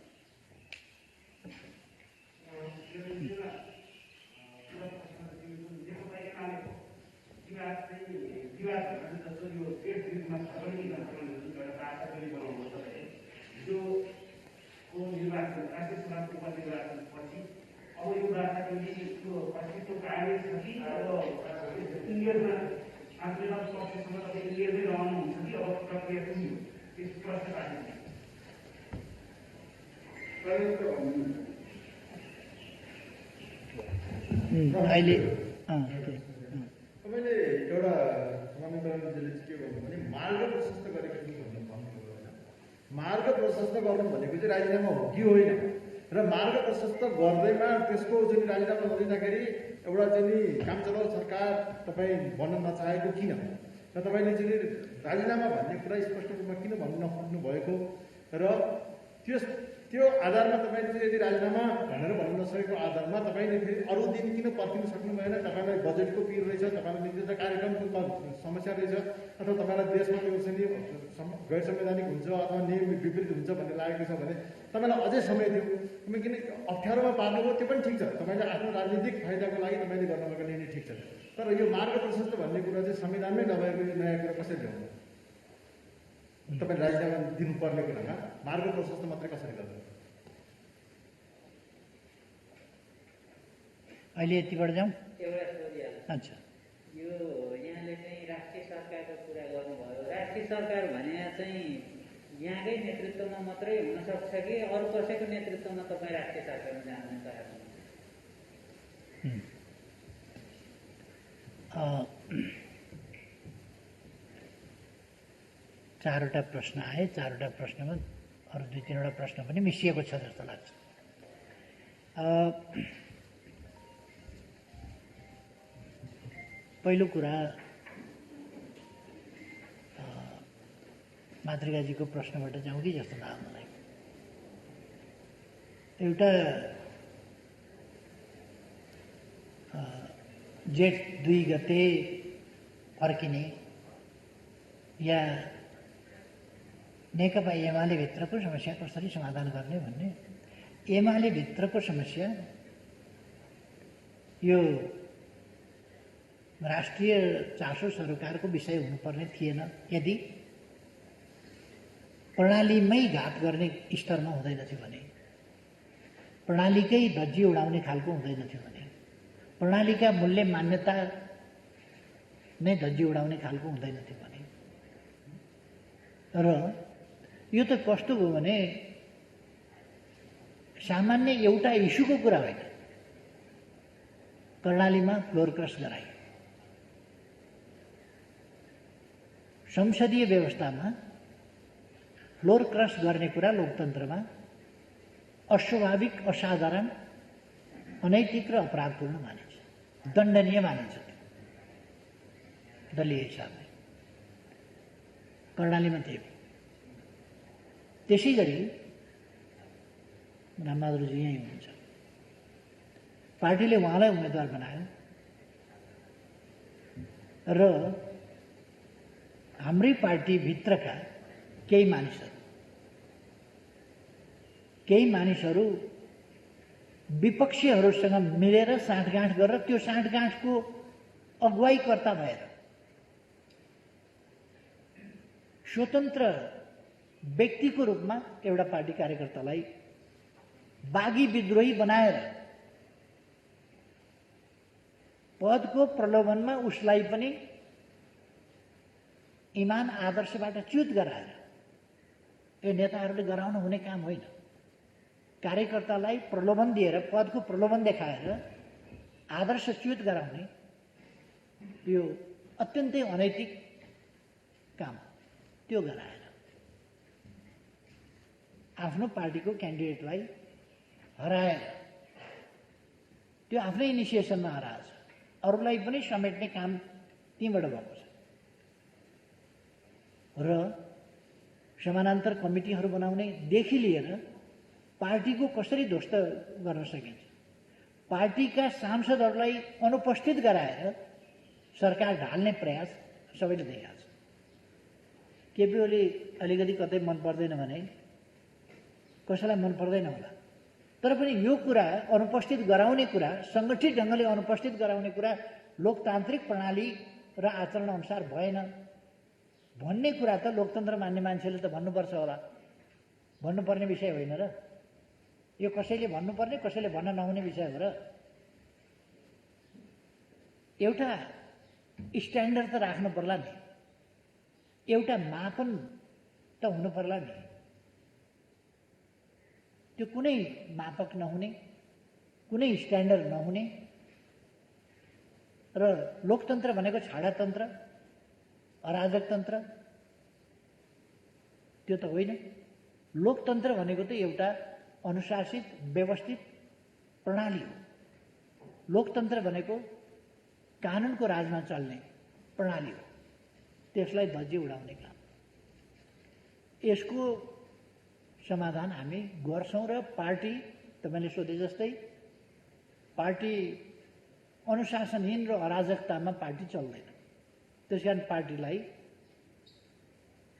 अहिले तपाईँले एउटा समानन्तरणले के गर्नु भने मार्ग प्रशस्त गरेको छु भन्नुभयो होइन। मार्ग प्रशस्त गर्नु भनेको चाहिँ राजीनामा हो कि होइन, र मार्ग प्रशस्त गर्दैमा त्यसको चाहिँ राजीनामा नदिँदाखेरि एउटा चाहिँ काम चलाउ सरकार तपाईँ भन्न नचाहेको किन, र तपाईँले चाहिँ राजीनामा भन्ने कुरा स्पष्ट रूपमा किन भन्नु नखोज्नु भएको, र त्यस त्यो आधारमा तपाईँले चाहिँ यदि राजीनामा भनेर भन्नु नसकेको आधारमा तपाईँले फेरि अरू दिन किन पर्खिन सक्नु भएन? तपाईँलाई बजेटको पिर रहेछ, तपाईँलाई निश्चित कार्यक्रमको समस्या रहेछ, अथवा तपाईँलाई देशमा त्यो चाहिँ गैर संवैधानिक हुन्छ अथवा नियम विपरीत हुन्छ भन्ने लागेको छ भने तपाईँलाई अझै समय थियो। तपाईँ किन अप्ठ्यारोमा पार्नुभयो त्यो पनि ठिक छ, तपाईँले आफ्नो राजनीतिक फाइदाको लागि तपाईँले गर्नुभएको निर्णय ठिक छ। तर यो मार्ग प्रशस्त भन्ने कुरा चाहिँ संविधानमै नभएको यो नयाँ कुरा कसरी ल्याउनु? तपाईँ राजीनामा दिनुपर्ने कुरामा मार्ग प्रशस्त मात्रै कसरी गर्नु? अहिले यतिबाट जाउँ। एउटा सोधिहाल्छु। अच्छा, यो यहाँले चाहिँ राष्ट्रिय सरकारको कुरा गर्नुभयो। राष्ट्रिय सरकार भने चाहिँ यहाँकै नेतृत्वमा मात्रै हुनसक्छ कि अरू कसैको नेतृत्वमा तपाईँ राष्ट्रिय सरकारमा जान चाहनुहुन्छ? चारवटा प्रश्न आए। चारवटा प्रश्नमा अरू दुई तिनवटा प्रश्न पनि मिसिएको छ जस्तो लाग्छ। पहिलो कुरा मातृकाजीको प्रश्नबाट जाउँ कि जस्तो लाग्यो मलाई। एउटा जेठ 2 गते फर्किने या नेकपा एमाले भित्रको समस्या कसरी समाधान गर्ने भन्ने, एमाले भित्रको समस्या यो राष्ट्रिय चासो सरकारको विषय हुनुपर्ने थिएन यदि प्रणालीमै घात गर्ने स्तरमा हुँदैनथ्यो भने, प्रणालीकै धज्जी उडाउने खालको हुँदैनथ्यो भने, प्रणालीका मूल्य मान्यता नै धज्जी उडाउने खालको हुँदैनथ्यो भने। र यो त कस्तो भयो भने सामान्य एउटा इस्युको कुरा होइन, कर्णालीमा फ्लोर क्रस गरायो। संसदीय व्यवस्थामा फ्लोर क्रस गर्ने कुरा लोकतन्त्रमा अस्वाभाविक, असाधारण, अनैतिक र अपराधपूर्ण मानिन्छ, दण्डनीय मानिन्छ दलीय हिसाबले। कर्णालीमा थियो। त्यसै गरी रामबहादुरजी यहीँ हुनुहुन्छ, पार्टीले उहाँलाई उम्मेदवार बनायो र हाम्रै पार्टीभित्रका केही मानिसहरू विपक्षीहरूसँग मिलेर साँठगाँठ गरेर त्यो साँठगाँठको अगुवाईकर्ता भएर स्वतन्त्र व्यक्तिको रूपमा एउटा पार्टी कार्यकर्तालाई बागी विद्रोही बनाएर पदको प्रलोभनमा उसलाई पनि इमान आदर्शबाट च्युत गराएर, यो नेताहरूले गराउन हुने काम होइन। कार्यकर्तालाई प्रलोभन दिएर, पदको प्रलोभन देखाएर आदर्श च्युत गराउने यो अत्यन्तै अनैतिक काम। त्यो गराएर आफ्नो पार्टीको क्यान्डिडेटलाई हराएर, त्यो आफ्नै इनिसिएसनमा हराएछ, अरूलाई पनि समेट्ने काम त्यहीँबाट भएको छ। र समानान्तर कमिटीहरू बनाउनेदेखि लिएर पार्टीको कसरी ध्वस्त गर्न सकिन्छ, पार्टीका सांसदहरूलाई अनुपस्थित गराएर सरकार ढाल्ने प्रयास सबैले देखाएको छ। केपी ओली अलिकति कतै मन पर्दैन भने कसैलाई मन पर्दैन होला, तर पनि यो कुरा अनुपस्थित गराउने कुरा, सङ्गठित ढङ्गले अनुपस्थित गराउने कुरा लोकतान्त्रिक प्रणाली र आचरण अनुसार भएन भन्ने कुरा त लोकतन्त्र मान्ने मान्छेले त भन्नुपर्छ होला। भन्नुपर्ने विषय होइन र यो? कसैले भन्नुपर्ने, कसैले भन्न नहुने विषय हो र? एउटा स्ट्यान्डर्ड त राख्नु पर्ला नि, एउटा मापन त हुनु पर्ला नि। त्यो कुनै मापक नहुने, कुनै स्ट्यान्डर्ड नहुने र लोकतन्त्र भनेको छाडातन्त्र, अराजकतन्त्र त्यो त होइन। लोकतन्त्र भनेको त एउटा अनुशासित, व्यवस्थित प्रणाली हो। लोकतन्त्र भनेको कानुनको राजमा चल्ने प्रणाली हो। त्यसलाई धज्जी उडाउने काम, यसको समाधान हामी गर्छौँ र पार्टी तपाईँले सोधे जस्तै पार्टी अनुशासनहीन र अराजकतामा पार्टी चल्दैन। त्यसकारण पार्टीलाई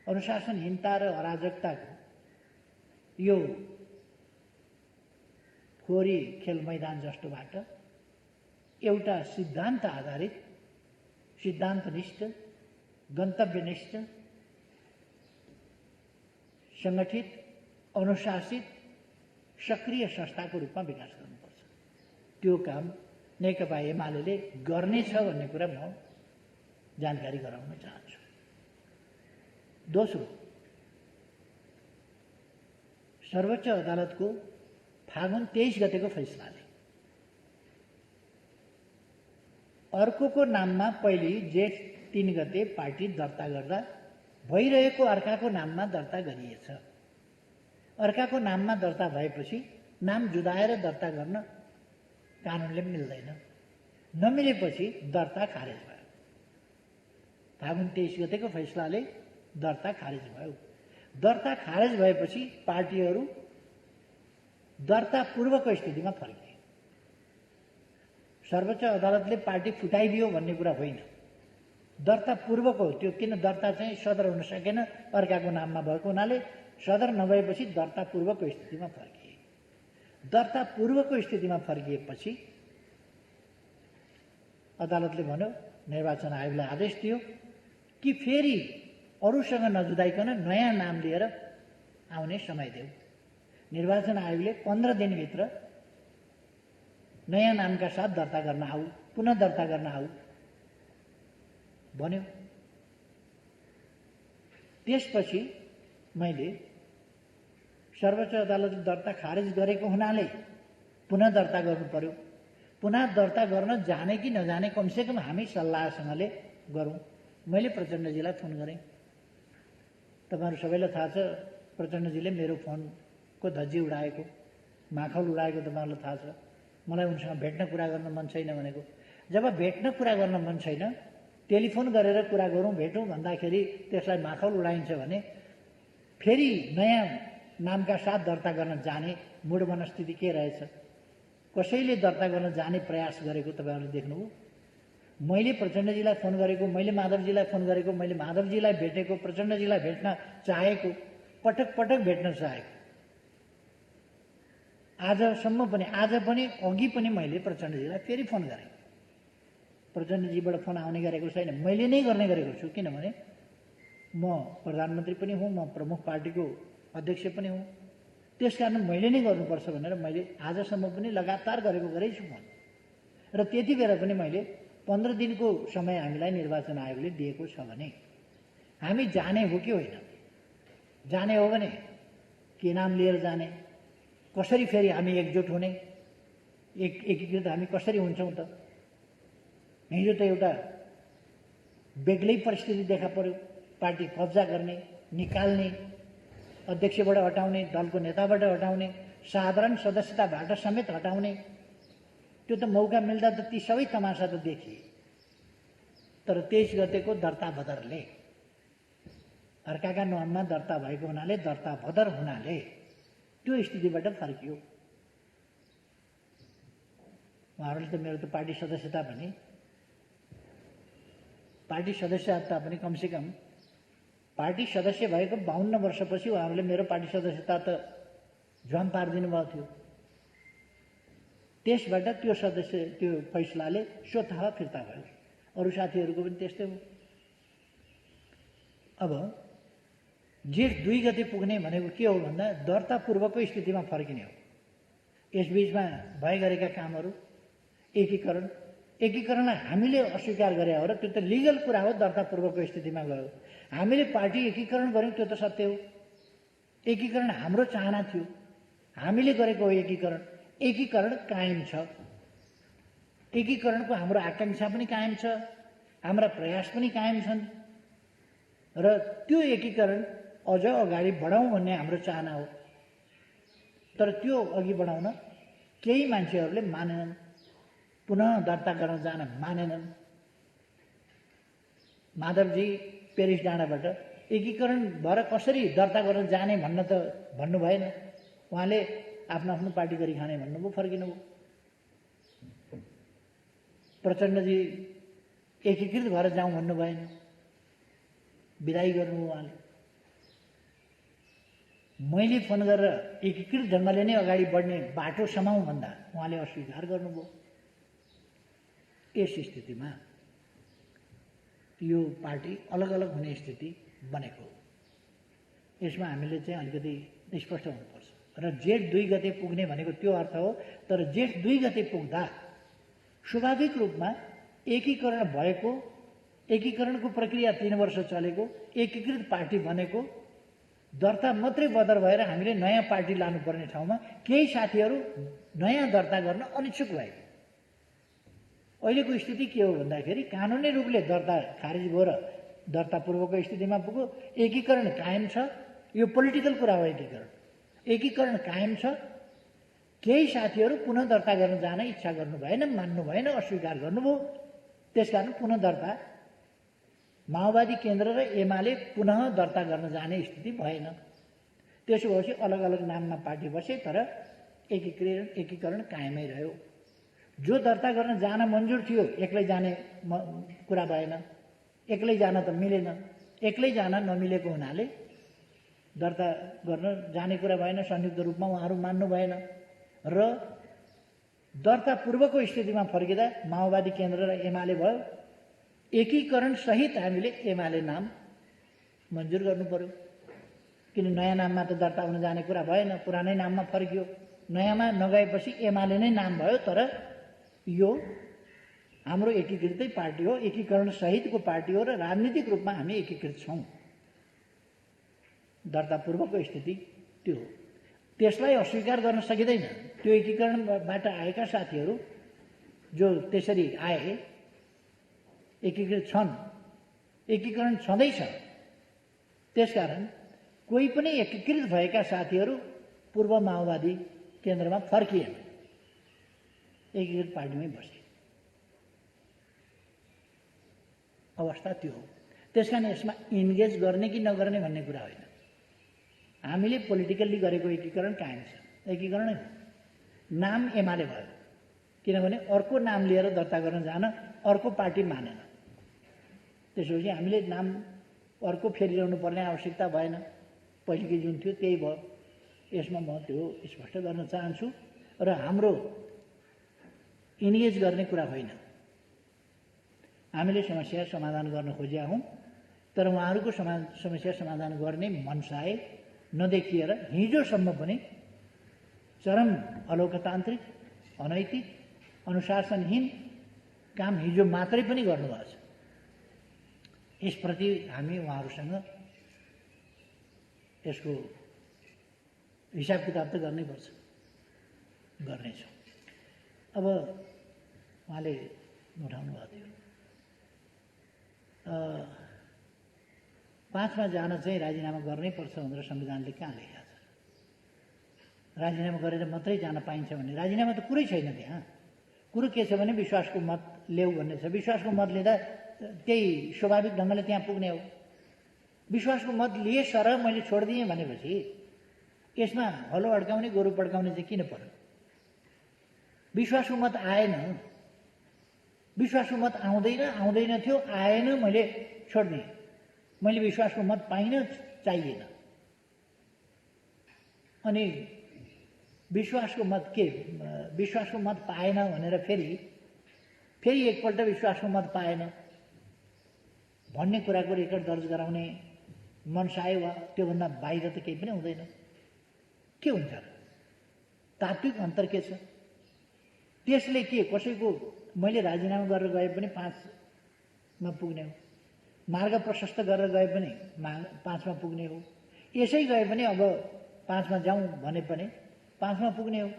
अनुशासनहीनता र अराजकताको यो फोहोरी खेल मैदान जस्तोबाट एउटा सिद्धान्त आधारित, सिद्धान्तनिष्ठ, गन्तव्यनिष्ठ, सङ्गठित, अनुशासित, सक्रिय संस्थाको रूपमा विकास गर्नुपर्छ। त्यो काम नेकपा एमाले गर्नेछ भन्ने कुरा म जानकारी गराउन चाहन्छु। दोस्रो, सर्वोच्च अदालतको फागुन 23 गतेको फैसलाले अर्कोको नाममा पहिले जेठ 3 गते पार्टी दर्ता गर्दा भइरहेको अर्काको नाममा दर्ता गरिएछ। अर्काको नाममा दर्ता भएपछि नाम जुदाएर दर्ता गर्न कानुनले मिल्दैन। नमिलेपछि दर्ता खारेज भयो। फागुन 23 गतेको फैसलाले दर्ता खारेज भयो। दर्ता खारेज भएपछि पार्टीहरू दर्ता पूर्वको स्थितिमा फर्किए। सर्वोच्च अदालतले पार्टी फुटाइदियो भन्ने कुरा होइन। दर्ता पूर्वको त्यो, किन दर्ता चाहिँ सदर हुन सकेन अर्काको नाममा भएको हुनाले सदर नभएपछि दर्ता पूर्वको स्थितिमा फर्किए। दर्ता पूर्वको स्थितिमा फर्किएपछि अदालतले भन्यो, निर्वाचन आयोगलाई आदेश दियो कि फेरि अरूसँग नजुदाइकन नयाँ नाम लिएर आउने समय देऊ। निर्वाचन आयोगले 15 दिनभित्र नयाँ नामका साथ दर्ता गर्न आऊ, पुनः दर्ता गर्न आऊ भन्यो। त्यसपछि मैले सर्वोच्च अदालतले दर्ता खारेज गरेको हुनाले पुनः दर्ता गर्नु पर्यो। पुनः दर्ता गर्न जाने कि नजाने कमसेकम हामी सल्लाहसँगले गरौँ। मैले प्रचण्डजीलाई फोन गरेँ। तपाईँहरू सबैलाई थाहा छ, प्रचण्डजीले मेरो फोनको धज्जी उडाएको, माखौल उडाएको तपाईँहरूलाई थाहा छ। मलाई उनसँग भेट्न कुरा गर्न मन छैन भनेको। जब भेट्न कुरा गर्न मन छैन, टेलिफोन गरेर कुरा गरौँ, भेटौँ भन्दाखेरि त्यसलाई माखौल उडाइन्छ भने फेरि नयाँ नामका साथ दर्ता गर्न जाने मूढ मनस्थिति के रहेछ? कसैले दर्ता गर्न जाने प्रयास गरेको तपाईँहरूले देख्नुभयो? मैले प्रचण्डजीलाई फोन गरेको, मैले माधवजीलाई फोन गरेको, मैले माधवजीलाई भेटेको, प्रचण्डजीलाई भेट्न चाहेको, पटक पटक भेट्न चाहेको। आजसम्म पनि, आज पनि, अघि पनि मैले प्रचण्डजीलाई फेरि फोन गरेँ। प्रचण्डजीबाट फोन आउने गरेको छैन, मैले नै गर्ने गरेको छु। किनभने म प्रधानमन्त्री पनि हुँ, म प्रमुख पार्टीको अध्यक्ष पनि हुँ। त्यसकारण मैले नै गर्नुपर्छ भनेर मैले आजसम्म पनि लगातार गरेकै छु फोन। र त्यति बेला पनि मैले 15 दिनको समय हामीलाई निर्वाचन आयोगले दिएको छ भने हामी जाने हो कि होइन? जाने हो भने के नाम लिएर जाने? कसरी फेरि हामी एकजुट हुने? एकीकृत हामी कसरी हुन्छौँ त? हिजो त एउटा बेग्लै परिस्थिति देखा पर्यो। पार्टी कब्जा गर्ने, निकाल्ने, अध्यक्षबाट हटाउने, दलको नेताबाट हटाउने, साधारण सदस्यताबाट समेत हटाउने। त्यो त मौका मिल्दा त ती सबै तमासा त देखिए। तर 23 गतेको दर्ता भदरले, अर्काका नाममा दर्ता भएको हुनाले, दर्ता भदर हुनाले त्यो स्थितिबाट फर्कियो। उहाँहरूले त मेरो त पार्टी सदस्यता पनि, पार्टी सदस्यता पनि कमसेकम पार्टी सदस्य भएको 52 वर्षपछि उहाँहरूले मेरो पार्टी सदस्यता त झ्वाम पारिदिनु भएको थियो। त्यसबाट त्यो फैसलाले स्वतः फिर्ता भयो। अरू साथीहरूको पनि त्यस्तै हो। अब जेठ 2 गते पुग्ने भनेको के हो भन्दा दर्ता पूर्वको स्थितिमा फर्किने हो। यसबीचमा भए गरेका कामहरू एकीकरणलाई हामीले अस्वीकार गरे हो र त्यो त लिगल कुरा हो। दर्ता पूर्वको स्थितिमा गयो। हामीले पार्टी एकीकरण गऱ्यौँ, त्यो त सत्य हो। एकीकरण हाम्रो चाहना थियो, हामीले गरेको हो एकीकरण। एकीकरण कायम छ। एकीकरणको हाम्रो आकांक्षा पनि कायम छ, हाम्रा प्रयास पनि कायम छन् र त्यो एकीकरण अझ अगाडि बढाउँ भन्ने हाम्रो चाहना हो। तर त्यो अघि बढाउन केही मान्छेहरूले मानेनन्, पुनः दर्ता गर्न जान मानेनन्। माधवजी पेरिस डाँडाबाट एकीकरण भएर कसरी दर्ता गर्न जाने भन्नु भएन। उहाँले आफ्नो आफ्नो पार्टी गरी खाने भन्नुभयो, फर्किनुभयो। प्रचण्डजी एकीकृत भएर जाउँ भन्नु भएन, विदाई गर्नुभयो उहाँले। मैले फोन गरेर एकीकृत ढङ्गले नै अगाडि बढ्ने बाटो समाउँ भन्दा उहाँले अस्वीकार गर्नुभयो। यस स्थितिमा यो पार्टी अलग अलग हुने स्थिति बनेको। यसमा हामीले चाहिँ अलिकति स्पष्ट हुनुपर्छ। र जेठ 2 गते पुग्ने भनेको त्यो अर्थ हो। तर जेठ 2 गते पुग्दा स्वाभाविक रूपमा एकीकरण भएको, एकीकरणको प्रक्रिया 3 वर्ष चलेको, एकीकृत पार्टी बनेको, दर्ता मात्रै बदर भएर हामीले नयाँ पार्टी लानुपर्ने ठाउँमा केही साथीहरू नयाँ दर्ता गर्न अनिच्छुक भए। अहिलेको स्थिति के हो भन्दाखेरि कानुनी रूपले दर्ता खारिज भएर दर्ता पूर्वको स्थितिमा पुग्यो। एकीकरण कायम छ। यो पोलिटिकल कुरा हो। एकीकरण कायम छ। केही साथीहरू पुनः दर्ता गर्न जान इच्छा गर्नु भएन, मान्नु भएन, अस्वीकार गर्नुभयो। त्यसकारण पुनः दर्ता माओवादी केन्द्र र एमाले पुनः दर्ता गर्न जाने स्थिति भएन। त्यसो भएपछि अलग अलग नाममा पार्टी बसे, तर एकीकरण कायमै रह्यो। जो दर्ता गर्न जान मन्जुर थियो एक्लै जाने कुरा भएन। एक्लै जान त मिलेन। एक्लै जान नमिलेको हुनाले दर्ता गर्न जाने कुरा भएन। संयुक्त रूपमा उहाँहरू मान्नु भएन र दर्ता पूर्वको स्थितिमा फर्किँदा माओवादी केन्द्र र एमाले भयो। एकीकरण सहित हामीले एमाले नाम मन्जुर गर्नु पर्यो। किन नयाँ नाममा त दर्ता हुन जाने कुरा भएन, पुरानै नाममा फर्कियो। नयाँमा नगएपछि एमाले नै नाम भयो। तर यो हाम्रो एकीकृतै पार्टी हो, एकीकरण सहितको पार्टी हो र राजनीतिक रूपमा हामी एकीकृत छौँ। दर्ता पूर्वको स्थिति त्यो हो। त्यसलाई अस्वीकार गर्न सकिँदैन। त्यो एकीकरणबाट आएका साथीहरू जो त्यसरी आए, एकीकृत छन्, एकीकरण छँदैछ। त्यसकारण कोही पनि एकीकृत भएका साथीहरू पूर्व माओवादी केन्द्रमा फर्किएन, एकीकृत पार्टीमै बसे। अवस्था त्यो हो। त्यसकारण यसमा इन्गेज गर्ने कि नगर्ने भन्ने कुरा होइन। हामीले पोलिटिकल्ली गरेको एकीकरण कायम छ, एकीकरणै हो। नाम एमाले भयो किनभने अर्को नाम लिएर दर्ता गर्न जान अर्को पार्टी मानेन। त्यसपछि हामीले नाम अर्को फेरिरहनु पर्ने आवश्यकता भएन। पहिलेकै जुन थियो त्यही भयो। यसमा म त्यो स्पष्ट गर्न चाहन्छु। र हाम्रो इन्गेज गर्ने कुरा होइन। हामीले समस्या समाधान गर्न खोजेका हौँ, तर उहाँहरूको समस्या समाधान गर्ने मनसाय नदेखिएर हिजोसम्म पनि चरम अलोकतान्त्रिक, अनैतिक, अनुशासनहीन काम हिजो मात्रै पनि गर्नुभएको छ। यसप्रति हामी उहाँहरूसँग यसको हिसाब किताब त गर्नैपर्छ, गर्नेछौँ। अब उहाँले उठाउनु भएको थियो 5मा जान चाहिँ राजीनामा गर्नैपर्छ भनेर संविधानले कहाँ लेखेको छ? राजीनामा गरेर मात्रै जान पाइन्छ भन्ने राजीनामा त कुरै छैन त्यहाँ। कुरो के छ भने विश्वासको मत ल्याऊ भन्ने छ। विश्वासको मत लिँदा त्यही स्वाभाविक ढङ्गले त्यहाँ पुग्ने हो। विश्वासको मत लिए सर मैले छोडिदिएँ भनेपछि यसमा हलो अड्काउने गोरु पड्काउने चाहिँ किन पर्यो? विश्वासको मत आएन, विश्वासको मत आउँदैन थियो, आएन, मैले छोडिदिएँ। मैले विश्वासको मत पाइनँ, चाहिएन। अनि विश्वासको मत के? विश्वासको मत पाएन भनेर फेरि एकपल्ट विश्वासको मत पाएन भन्ने कुराको रेकर्ड दर्ज गराउने मनसाय वा त्योभन्दा बाहिर त केही पनि हुँदैन। के हुन्छ? तात्विक अन्तर के छ? त्यसले के कसैको मैले राजीनामा गरेर गए पनि 5मा पुग्ने हो, मार्ग प्रशस्त गरेर गए पनि 5मा पुग्ने हो, यसै गए पनि अब 5मा जाउँ भने पनि 5मा पुग्ने हो।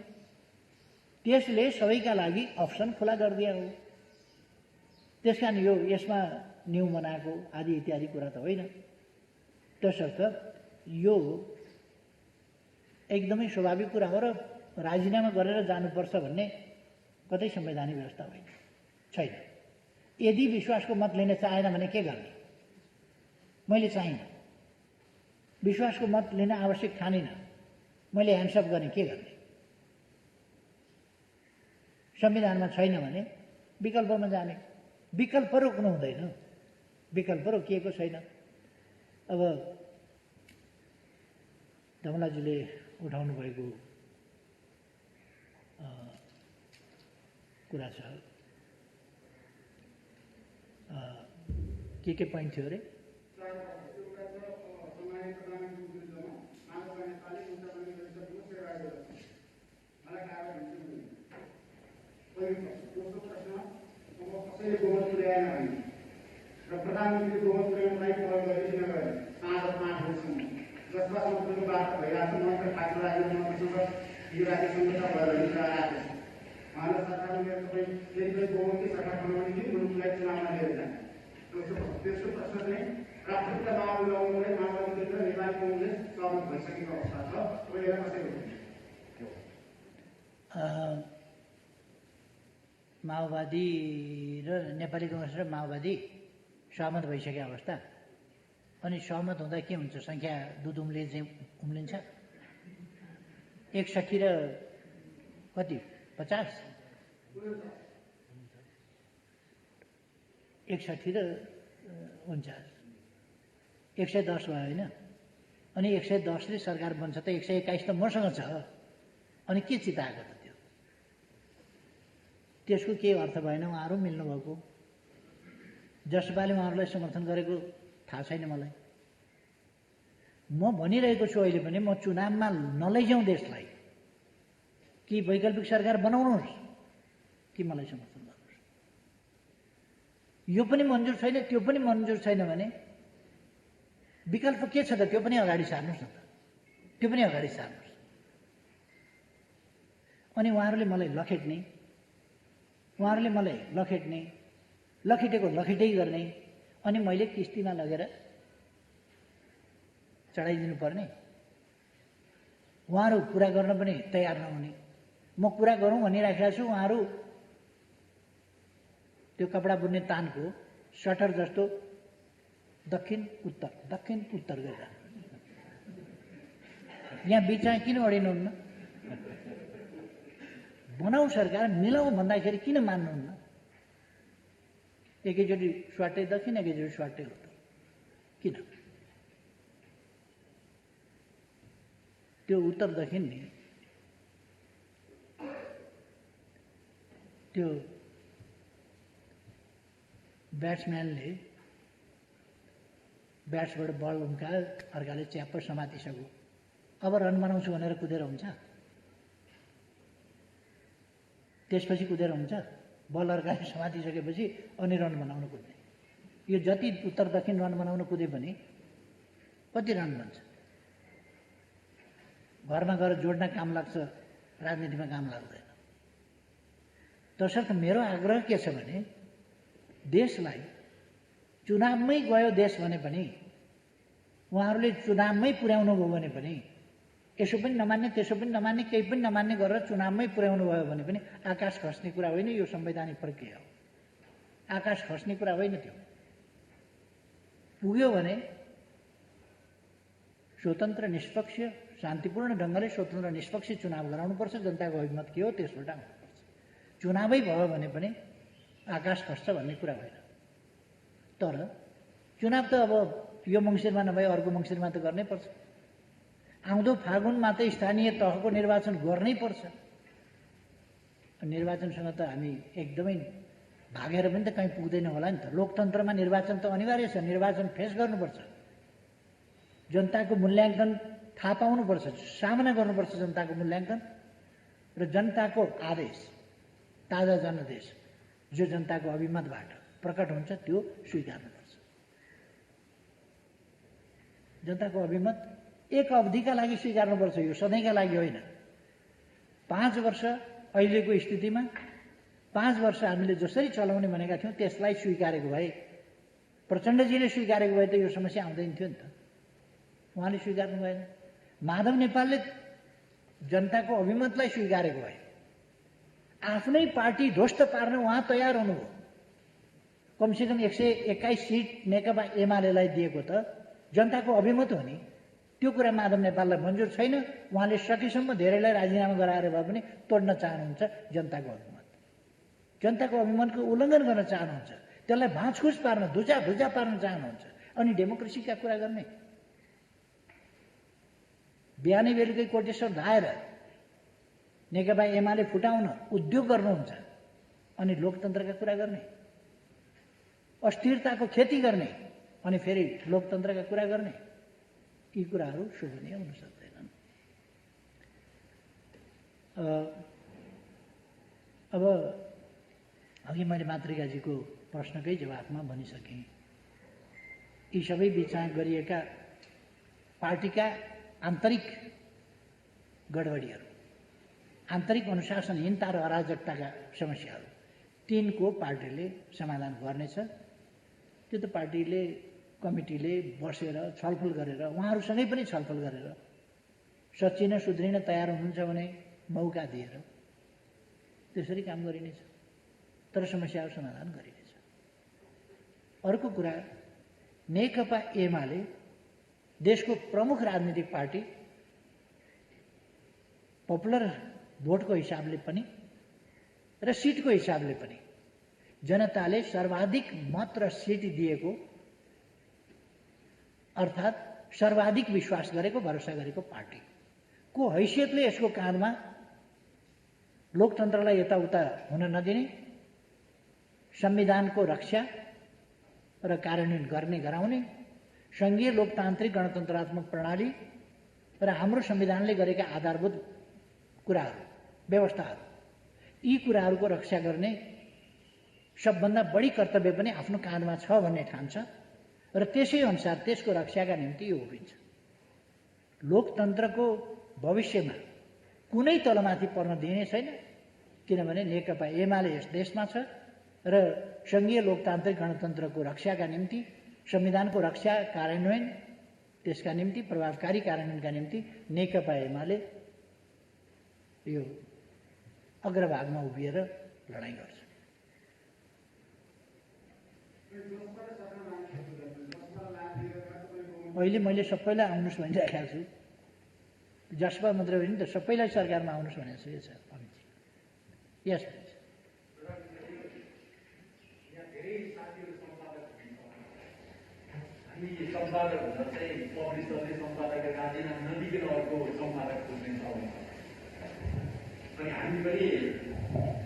त्यसले सबैका लागि अप्सन खुला गरिदिया हो। त्यसकारण यो यसमा न्यू बनाएको आदि इत्यादि कुरा त होइन। त्यसर्थ यो एकदमै स्वाभाविक कुरा हो र राजीनामा गरेर जानुपर्छ भन्ने कतै संवैधानिक व्यवस्था होइन, छैन। यदि विश्वासको मत लिन चाहेन भने के गर्ने? मैले चाहिनँ, विश्वासको मत लिन आवश्यक ठानिनँ, मैले ह्यान्डसअप गर्ने के गर्ने? संविधानमा छैन भने विकल्पमा जाने। विकल्प रोक्नु हुँदैन, विकल्प रोकिएको छैन। अब धमलाजीले उठाउनु भएको कुरा छ, के पोइन्ट थियो अरे? कसैले गोमत पुर्याएन भने र प्रधानमन्त्रीले गोमत पुर्याउनलाई पहल गरिदिन गए 5 बजेसम्म, जसमा सम्पूर्ण वार्ता भइरहेको छ। मन्त्र ठाकुर राजेन्द्रसँग यो राज्य सम्झौता भएर हिजो आएको छ। उहाँले सरकारमा मेरो तपाईँ फेरि गोमतकै सरकार बनाउने कि मुलुकलाई चुनावमा लिएर जाने? तेस्रो प्रश्न चाहिँ राष्ट्रपिता माओवादीलाई माओवादी केन्द्र नेपाली कङ्ग्रेस सहमत भइसकेको अवस्था छ, कसैले माओवादी र नेपाली कङ्ग्रेस र माओवादी सहमत भइसकेको अवस्था। अनि सहमत हुँदा के हुन्छ? सङ्ख्या दुधुम्ले चाहिँ उम्लिन्छ। 61 र कति 50, 61 र 49, 110 भयो होइन? अनि 110ले सरकार बन्छ त 121 त मसँग छ। अनि के चिताएको त? त्यसको केही अर्थ भएन। उहाँहरू मिल्नुभएको, जसपाले उहाँहरूलाई समर्थन गरेको थाहा छैन मलाई। म भनिरहेको छु अहिले पनि, म चुनावमा नलैजाउँ देशलाई, कि वैकल्पिक सरकार बनाउनुहोस् कि मलाई समर्थन गर्नुहोस्। यो पनि मन्जुर छैन, त्यो पनि मन्जुर छैन भने विकल्प के छ त? त्यो पनि अगाडि सार्नुहोस् न त, त्यो पनि अगाडि सार्नुहोस्। अनि उहाँहरूले मलाई लखेट्ने, उहाँहरूले मलाई लखेट्ने, लखेटेको लखेटै गर्ने, अनि मैले किस्तीमा लगेर चढाइदिनु पर्ने। उहाँहरू कुरा गर्न पनि तयार नहुने। म कुरा गरौँ भनिराखेको छु, उहाँहरू त्यो कपडा बुन्ने तानको सटर जस्तो दक्षिण उत्तर गरेर यहाँ बिचमा किन अडिनुहुन्न? बनाऊ सरकार, मिलाऊ भन्दाखेरि किन मान्नुहुन्न? एकैचोटि स्वाटै दक्षिण, एकैचोटि स्वाटै उत्तर, किन? त्यो उत्तर दक्षिण नि, त्यो ब्याट्सम्यानले ब्याट्सबाट बल उम्कायो, अर्काले च्याप्प समातिसक्यो, अब रन बनाउँछु भनेर कुदेर हुन्छ? त्यसपछि कुदेर हुन्छ? बल अर्काले समातिसकेपछि अनि रन बनाउन कुद्ने। यो जति उत्तर दक्षिण रन बनाउन कुदे पनि कति रन बन्छ? घरमा गएर जोड्न काम लाग्छ, राजनीतिमा काम लाग्दैन। तसर्थ मेरो आग्रह के छ भने, देशलाई चुनावमै गयो देश भने पनि, उहाँहरूले चुनावमै पुर्याउनु भयो भने पनि, यसो पनि नमान्ने त्यसो पनि नमान्ने केही पनि नमान्ने गरेर चुनावमै पुर्याउनु भयो भने पनि आकाश खस्ने कुरा होइन। यो संवैधानिक प्रक्रिया हो, आकाश खस्ने कुरा होइन। त्यो पुग्यो भने स्वतन्त्र निष्पक्ष शान्तिपूर्ण ढङ्गले स्वतन्त्र निष्पक्ष चुनाव गराउनुपर्छ। जनताको अभिमत के हो त्यसबाट आउनुपर्छ। चुनावै भयो भने पनि आकाश खस्छ भन्ने कुरा होइन। तर चुनाव त अब यो मङ्सिरमा नभए अर्को मङ्सिरमा त गर्नै पर्छ। आउँदो फागुनमा त स्थानीय तहको निर्वाचन गर्नै पर्छ। निर्वाचनसँग त हामी एकदमै भागेर पनि त कहीँ पुग्दैन होला नि त। लोकतन्त्रमा निर्वाचन त अनिवार्य छ। निर्वाचन फेस गर्नुपर्छ, जनताको मूल्याङ्कन थाहा पाउनुपर्छ, सामना गर्नुपर्छ जनताको मूल्याङ्कन र जनताको आदेश, ताजा जनादेश जो जनताको अभिमतबाट प्रकट हुन्छ त्यो स्वीकार्नुपर्छ। जनताको अभिमत एक अवधिका लागि स्वीकार्नुपर्छ, यो सधैँका लागि होइन। 5 वर्ष अहिलेको स्थितिमा 5 वर्ष हामीले जसरी चलाउने भनेका थियौँ त्यसलाई स्वीकारेको भए, प्रचण्डजीले स्वीकारेको भए त यो समस्या आउँदैन थियो नि त। उहाँले स्वीकार्नु भएन। माधव नेपालले जनताको अभिमतलाई स्वीकारेको भए, आफ्नै पार्टी ध्वस्त पार्न उहाँ तयार हुनुभयो। कमसेकम 121 सिट नेकपा एमालेलाई दिएको त जनताको अभिमत हो नि। त्यो त्यो कुरा माधव नेपाललाई मन्जुर छैन। उहाँले सकेसम्म धेरैलाई राजीनामा गराएर भए पनि तोड्न चाहनुहुन्छ जनताको अभिमत। जनताको अभिमतको उल्लङ्घन गर्न चाहनुहुन्छ, त्यसलाई भाँचखुस पार्न, धुजा पार्न चाहनुहुन्छ। अनि डेमोक्रेसीका कुरा गर्ने, बिहानै बेलुकै कोटेश्वर धाएर नेकपा एमाले फुटाउन उद्योग गर्नुहुन्छ अनि लोकतन्त्रका कुरा गर्ने, अस्थिरताको खेती गर्ने अनि फेरि लोकतन्त्रका कुरा गर्ने, यी कुराहरू शोभनीय हुन सक्दैनन्। अब अघि मैले मातृकाजीको प्रश्नकै जवाफमा भनिसकेँ, यी सबै बिचमा गरिएका पार्टीका आन्तरिक गडबडीहरू, आन्तरिक अनुशासनहीनता र अराजकताका समस्याहरू, तिनको पार्टीले समाधान गर्नेछ। त्यो त पार्टीले, कमिटीले बसेर छलफल गरेर, उहाँहरूसँगै पनि छलफल गरेर सच्चिन सुध्रिन तयार हुनुहुन्छ भने मौका दिएर त्यसरी काम गरिनेछ, तर समस्याहरू समाधान गरिनेछ। अर्को कुरा, नेकपा एमाले देशको प्रमुख राजनीतिक पार्टी, पपुलर भोटको हिसाबले पनि र सिटको हिसाबले पनि जनताले सर्वाधिक मत र सिट दिएको, अर्थात् सर्वाधिक विश्वास गरेको, भरोसा गरेको पार्टीको हैसियतले यसको काँधमा लोकतन्त्रलाई यताउता हुन नदिने, संविधानको रक्षा र कार्यान्वयन गर्ने गराउने, सङ्घीय लोकतान्त्रिक गणतन्त्रात्मक प्रणाली र हाम्रो संविधानले गरेका आधारभूत कुराहरू, व्यवस्थाहरू, यी कुराहरूको रक्षा गर्ने सबभन्दा बढी कर्तव्य पनि आफ्नो काँधमा छ भन्ने ठान्छ र त्यसै अनुसार त्यसको रक्षाका निम्ति यो उभिन्छ। लोकतन्त्रको भविष्यमा कुनै तलमाथि पर्न दिइने छैन, किनभने नेकपा एमाले यस देशमा छ र सङ्घीय लोकतान्त्रिक गणतन्त्रको रक्षाका निम्ति, संविधानको रक्षा, कार्यान्वयन, त्यसका निम्ति, प्रभावकारी कार्यान्वयनका निम्ति नेकपा एमाले यो अग्रभागमा उभिएर लडाइँ गर्छ। अहिले मैले सबैलाई आउनुहोस् भनिरहेको छु, जसपा मात्र होइन त सबैलाई सरकारमा आउनुहोस् भनेको छु। यस अमितजी, यस हामी सम्पादक हुँदा चाहिँ पब्लिसरले सम्पादकको राजीनामा नदिकन अर्को सम्पादक खोज्नेछौँ अनि हामी पनि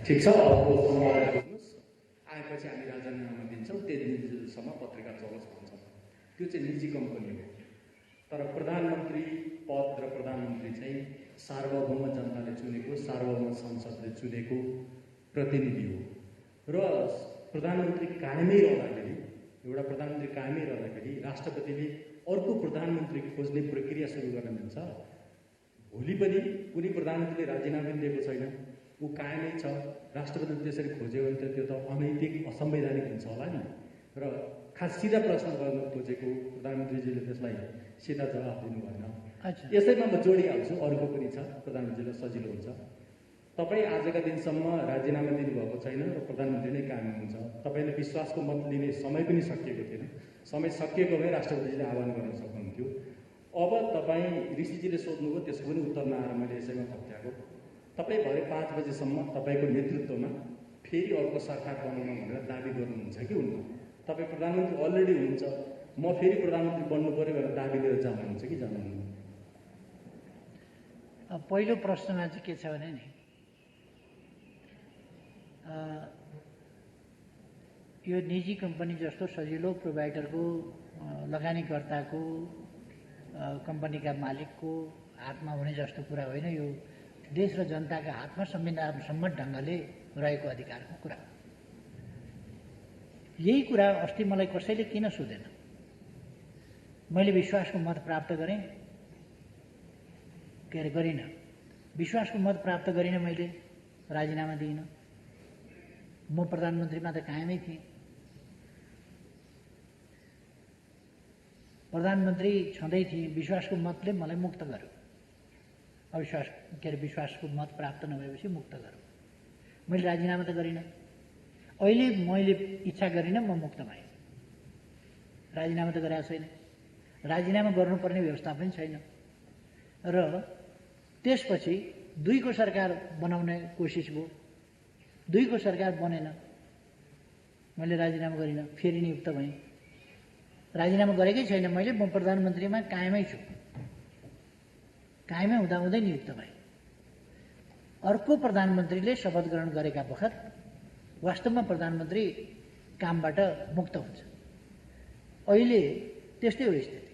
ठिक छ अर्को सम्पादक खोज्नुहोस्, आएपछि हामी राजीनामा दिन्छौँ, त्यति दिनसम्म पत्रिका चलोस् भन्छौँ। त्यो चाहिँ निजी कम्पनी हो। तर प्रधानमन्त्री पद र प्रधानमन्त्री चाहिँ सार्वभौम जनताले चुनेको, सार्वभौम संसदले चुनेको प्रतिनिधि हो र प्रधानमन्त्री कायमै रहँदाखेरि, एउटा प्रधानमन्त्री कायमै रहँदाखेरि राष्ट्रपतिले अर्को प्रधानमन्त्री खोज्ने प्रक्रिया सुरु गर्न दिन्छ। भोलि पनि कुनै प्रधानमन्त्रीले राजीनामा दिएको छैन, ऊ कायमै छ, राष्ट्रपतिले त्यसरी खोज्यो भने त त्यो त अनैतिक, असंवैधानिक हुन्छ होला नि। र खास सिधा प्रश्न गर्न खोजेको प्रधानमन्त्रीजीले त्यसलाई सिधा जवाफ दिनु भएन। यसैमा म जोडिहाल्छु, अर्को पनि छ, प्रधानमन्त्रीलाई सजिलो हुन्छ। तपाईँ आजका दिनसम्म राजीनामा दिनुभएको छैन र प्रधानमन्त्री नै कायम हुन्छ। तपाईँले विश्वासको मत लिने समय पनि सकिएको थिएन। समय सकिएको भए राष्ट्रपतिजीले आह्वान गर्न सक्नुहुन्थ्यो। अब तपाईँ ऋषिजीले सोध्नुभयो, त्यसको पनि उत्तर नआएर मैले यसैमा पत्याएको। तपाईँ भरे 5 बजेसम्म तपाईँको नेतृत्वमा फेरि अर्को सरकार बनाउन भनेर दाबी गर्नुहुन्छ कि हुन्न? तपाईँ प्रधानमन्त्री अलरेडी हुनुहुन्छ, म फेरि प्रधानमन्त्री बन्नु पऱ्यो भनेर दाबी लिएर जानुहुन्छ कि जानुहुन्न? पहिलो प्रश्नमा चाहिँ के छ भने नि, यो निजी कम्पनी जस्तो सजिलो प्रोभाइडरको, लगानीकर्ताको, कम्पनीका मालिकको हातमा हुने जस्तो कुरा होइन। यो देश र जनताका हातमा संविधान सम्मत ढङ्गले रहेको अधिकारको कुरा। यही कुरा अस्ति मलाई कसैले किन सोधेन, मैले विश्वासको मत प्राप्त गरेँ, के अरे गरिनँ, विश्वासको मत प्राप्त गरिनँ, मैले राजीनामा दिइनँ, म प्रधानमन्त्रीमा त कायमै थिएँ। प्रधानमन्त्री छँदै थिएँ, विश्वासको मतले मलाई मुक्त गर्यो। अविश्वास के अरे विश्वासको मत प्राप्त नभएपछि मुक्त गर्यो। मैले राजीनामा त गरिनँ, अहिले मैले इच्छा गरिनँ, म मुक्त भएँ, राजीनामा त गरेको छैन। राजीनामा गर्नुपर्ने व्यवस्था पनि छैन र त्यसपछि 2 को सरकार बनाउने कोसिस भयो, 2 को सरकार बनेन, मैले राजीनामा गरिनँ, फेरि नियुक्त भएँ। राजीनामा गरेकै छैन मैले, म प्रधानमन्त्रीमा कायमै छु, कायमै हुँदाहुँदै नियुक्त भएँ। अर्को प्रधानमन्त्रीले शपथ ग्रहण गरेका बखत वास्तवमा प्रधानमन्त्री कामबाट मुक्त हुन्छ। अहिले त्यस्तै हो स्थिति।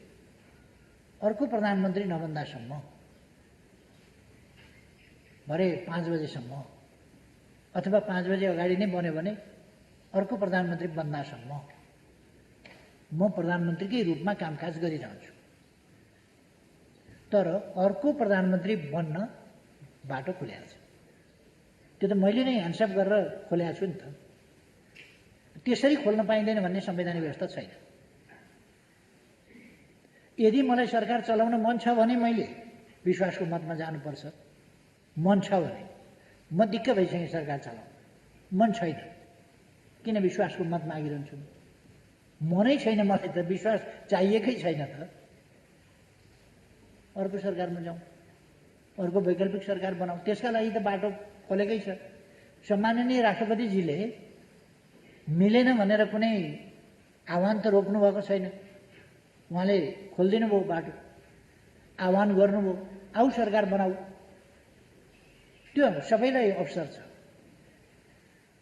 अर्को प्रधानमन्त्री नबन्दासम्म, भरे 5 बजेसम्म अथवा 5 बजे अगाडि नै बन्यो भने अर्को प्रधानमन्त्री बन्दासम्म म प्रधानमन्त्रीकै रूपमा कामकाज गरिरहन्छु। तर अर्को प्रधानमन्त्री बन्न बाटो खुलेको छ। त्यो त मैले नै ह्यान्डसअप गरेर खोलेको छु नि त। त्यसरी खोल्न पाइँदैन भन्ने संवैधानिक व्यवस्था छैन। यदि मलाई सरकार चलाउन मन छ भने मैले विश्वासको मतमा जानुपर्छ। मन छ भने म दिक्क भइसकेँ सरकार चलाउन, मन छैन, किन विश्वासको मत मागिरहन्छु? मनै छैन मलाई त, विश्वास चाहिएकै छैन त। अर्को सरकारमा जाउँ, अर्को वैकल्पिक सरकार बनाऊ, त्यसका लागि त बाटो खोलेकै छ। सम्माननीय राष्ट्रपतिजीले मिलेन भनेर कुनै आह्वान त रोक्नु भएको छैन, उहाँले खोलिदिनु भयो बाटो, आह्वान गर्नुभयो, आऊ सरकार बनाऊ। त्यो सबैलाई अवसर छ।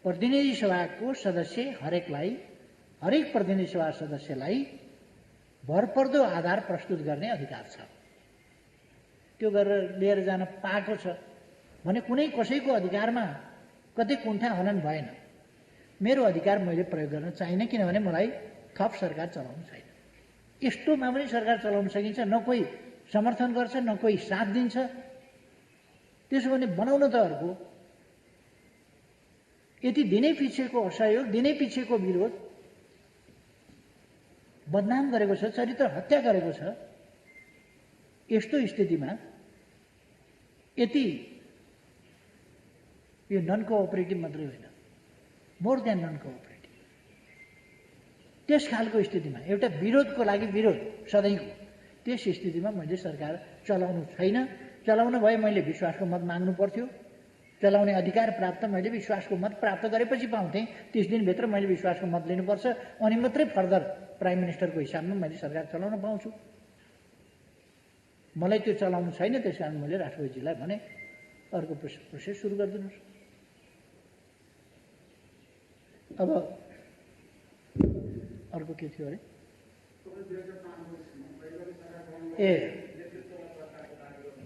प्रतिनिधि सभाको सदस्य हरेक प्रतिनिधि सभा सदस्यलाई भरपर्दो आधार प्रस्तुत गर्ने अधिकार छ। त्यो गरेर लिएर जान पाएको छ भने कुनै कसैको अधिकारमा कतै कुण्ठा हनन भएन। मेरो अधिकार मैले प्रयोग गर्न चाहिनँ, किनभने मलाई थप सरकार चलाउनु छैन। यस्तोमा पनि सरकार चलाउन सकिन्छ, न कोही समर्थन गर्छ न कोही साथ दिन्छ। त्यसो भने बनाउन त अर्को। यति दिनै पिछेको असहयोग, दिनै पिछेको विरोध, बदनाम गरेको छ, चरित्र हत्या गरेको छ। यस्तो स्थितिमा यति यो नन कोअपरेटिभ मात्रै होइन, मोर देन नन कोअपरेटिभ, त्यस खालको स्थितिमा एउटा विरोधको लागि विरोध सधैँको, त्यस स्थितिमा मैले सरकार चलाउनु छैन। चलाउन भए मैले विश्वासको मत माग्नु पर्थ्यो। चलाउने अधिकार प्राप्त मैले विश्वासको मत प्राप्त गरेपछि पाउँथेँ। 30 दिनभित्र मैले विश्वासको मत लिनुपर्छ, अनि मात्रै फर्दर प्राइम मिनिस्टरको हिसाबमा मैले सरकार चलाउन पाउँछु। मलाई त्यो चलाउनु छैन, त्यस कारण मैले राष्ट्रपतिजीलाई भने अर्को प्रोसेस सुरु गरिदिनुहोस्। अब अर्को के थियो अरे?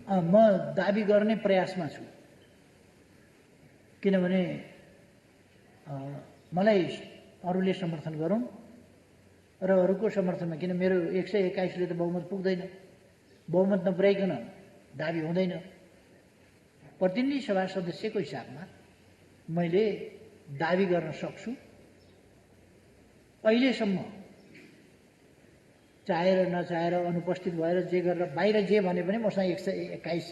म दाबी गर्ने प्रयासमा छु, किनभने मलाई अरूले समर्थन गरौँ र अरूको समर्थनमा, किन मेरो 121ले त बहुमत पुग्दैन, बहुमत नपुर्याइकन दाबी हुँदैन। प्रतिनिधि सभा सदस्यको हिसाबमा मैले दाबी गर्न सक्छु। अहिलेसम्म चाहेर नचाहेर, अनुपस्थित भएर, जे गरेर, बाहिर जे भने पनि मसँग 121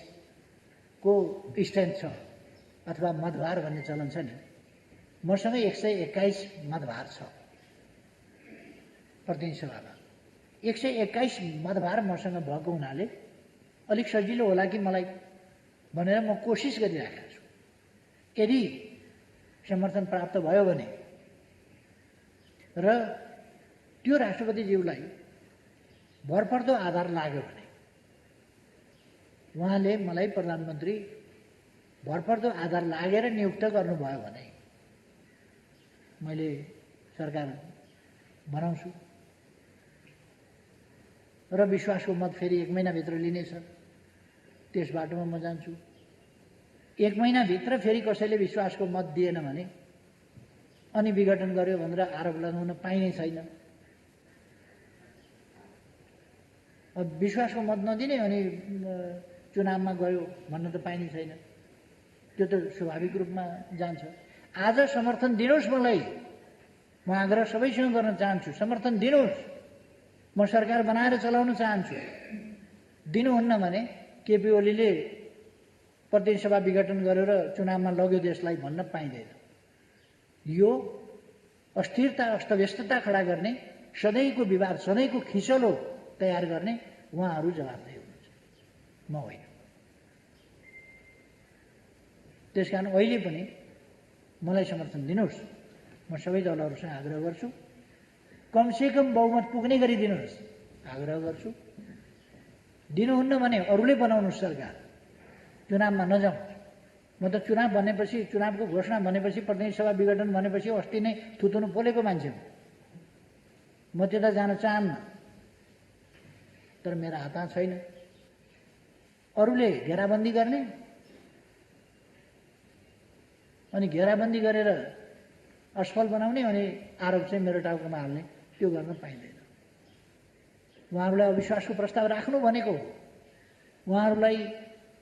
को स्ट्रेन्थ छ, अथवा मतभार भन्ने चलन छ नि, मसँग 121 मतभार छ प्रतिनिधि सभामा। 121 मतभार मसँग भएको हुनाले अलिक सजिलो होला कि मलाई भनेर म कोसिस गरिरहेको छु। यदि समर्थन प्राप्त भयो भने र त्यो राष्ट्रपतिज्यूलाई भरपर्दो आधार लाग्यो भने, उहाँले मलाई प्रधानमन्त्री भरपर्दो आधार लागेर नियुक्त गर्नुभयो भने मैले सरकार बनाउँछु र विश्वासको मत फेरि 1 महिनाभित्र लिनेछ, त्यस बाटोमा म जान्छु। 1 महिनाभित्र फेरि कसैले विश्वासको मत दिएन भने अनि विघटन गर्यो भनेर आरोप लगाउन पाइने छैन। अब विश्वासको मत नदिने अनि चुनावमा गयो भन्न त पाइने छैन, त्यो त स्वाभाविक रूपमा जान्छ। आज समर्थन दिनुहोस् मलाई, म आग्रह सबैसँग गर्न चाहन्छु, समर्थन दिनुहोस्। म सरकार बनाएर चलाउन चाहन्छु। दिनुहुन्न भने केपी ओलीले प्रतिनिधि सभा विघटन गरेर चुनावमा लग्यो देशलाई भन्न पाइँदैन। यो अस्थिरता, अस्तव्यस्तता खडा गर्ने, सधैँको विवाद, सधैँको खिचलो तयार गर्ने उहाँहरू जवाफदेही हुनुहुन्छ, म होइन। त्यसकारण अहिले पनि मलाई समर्थन दिनुहोस्, म सबै दलहरूसँग आग्रह गर्छु, कमसेकम बहुमत पुग्ने गरी दिनुहोस् आग्रह गर्छु। दिनुहुन्न भने अरूले बनाउनुहोस् सरकार, चुनावमा नजाउँ। म त चुनाव भनेपछि, चुनावको घोषणा भनेपछि, प्रतिनिधि सभा विघटन भनेपछि अस्ति नै थुतुनु पोलेको मान्छे हो। म त्यता जान चाहन्न, तर मेरो हातमा छैन। अरूले घेराबन्दी गर्ने अनि घेराबन्दी गरेर असफल बनाउने अनि आरोप चाहिँ मेरो टाउकोमा हाल्ने, त्यो गर्न पाइँदैन। उहाँहरूलाई अविश्वासको प्रस्ताव राख्नु भनेको हो, उहाँहरूलाई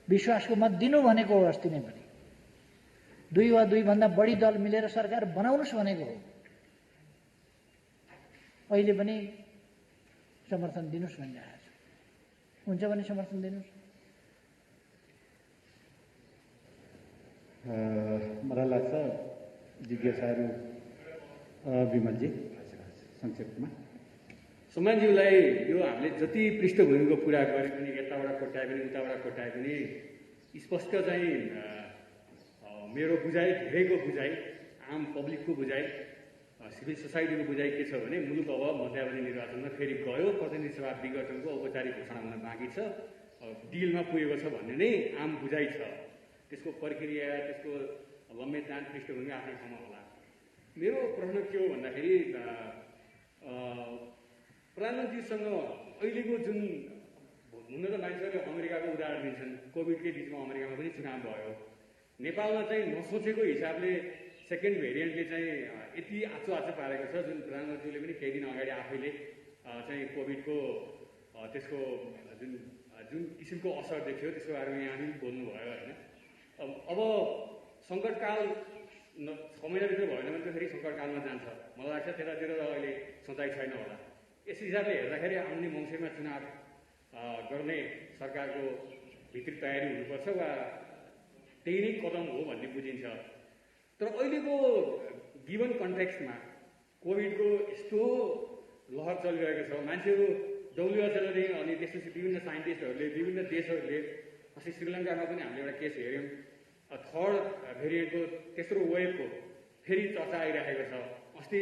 विश्वासको मत दिनु भनेको हो, अस्ति नै पनि 2 वा 2 भन्दा बढी दल मिलेर सरकार बनाउनुहोस् भनेको हो। अहिले पनि समर्थन दिनुहोस् भनिरहेको छु, हुन्छ भने समर्थन दिनुहोस्। मलाई लाग्छ जिज्ञासाहरू विमलजी संक्षेपमा। सम्मानज्यूलाई यो हामीले जति पृष्ठभूमिको कुरा गरे पनि, यताबाट कोट्याए पनि उताबाट कोट्याए पनि स्पष्ट चाहिँ मेरो बुझाइ, धेरैको बुझाइ, आम पब्लिकको बुझाइ, सिभिल सोसाइटीको बुझाइ के छ भने मुलुक अब मध्यावधि निर्वाचनमा फेरि गयो, प्रतिनिधि सभा विघटनको औपचारिक घोषणा हुन बाँकी छ, डिलमा पुगेको छ भन्ने नै आम बुझाइ छ। त्यसको प्रक्रिया, त्यसको लम्बेदान, पृष्ठभूमि आफ्नै ठाउँमा होला। मेरो प्रश्न के हो भन्दाखेरि प्रधानमन्त्रीसँग अहिलेको जुन, हुन त मान्छेहरूले अमेरिकाको उदाहरण दिन्छन्, कोभिडकै बिचमा अमेरिकामा पनि चुनाव भयो, नेपालमा चाहिँ नसोचेको हिसाबले सेकेन्ड भेरिएन्टले चाहिँ यति आँचो पारेको छ, जुन प्रधानमन्त्रीले पनि केही दिन अगाडि आफैले चाहिँ कोभिडको त्यसको जुन किसिमको असर देखियो त्यसको बारेमा यहाँ पनि बोल्नुभयो होइन। अब सङ्कटकाल 6 महिनाभित्र भएन भने त फेरि सङ्कटकालमा जान्छ। मलाई लाग्छ त्यतातिर अहिले सोचाइ छैन होला। यस हिसाबले हेर्दाखेरि आउने मङ्सिरमा चुनाव गर्ने सरकारको भित्री तयारी हुनुपर्छ वा त्यही नै कदम हो भन्ने बुझिन्छ। तर अहिलेको गिभन कन्टेक्स्टमा कोभिडको यस्तो लहर चलिरहेको छ, मान्छेहरू WHO अनि त्यसपछि विभिन्न साइन्टिस्टहरूले, विभिन्न देशहरूले, अस्ति श्रीलङ्कामा पनि हामीले एउटा केस हेऱ्यौँ, थर्ड भेरिएन्टको तेस्रो वेभको फेरि चर्चा आइरहेको छ। अस्ति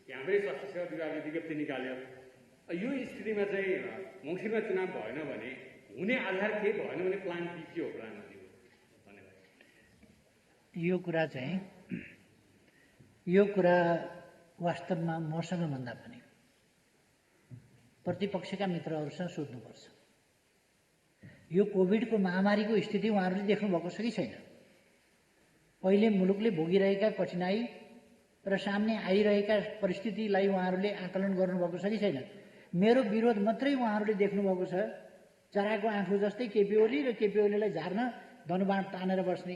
हाम्रै स्वास्थ्य सेवा विभागले विज्ञप्ति निकाल्यो। यो स्थितिमा चाहिँ मङ्सिरमा चुनाव भएन भने हुने आधार के भएन भने प्लान बी के हो प्रधानमन्त्रीको? धन्यवाद। यो कुरा वास्तवमा मसँग भन्दा पनि प्रतिपक्षका मित्रहरूसँग सोध्नुपर्छ। यो कोभिडको महामारीको स्थिति उहाँहरूले देख्नुभएको छ कि छैन? अहिले मुलुकले भोगिरहेका कठिनाई र सामने आइरहेका परिस्थितिलाई उहाँहरूले आकलन गर्नुभएको छ कि छैन? मेरो विरोध मात्रै उहाँहरूले देख्नुभएको छ। चराको आँखु जस्तै केपी ओली र केपी ओलीलाई झार्न धनुबाण तानेर बस्ने,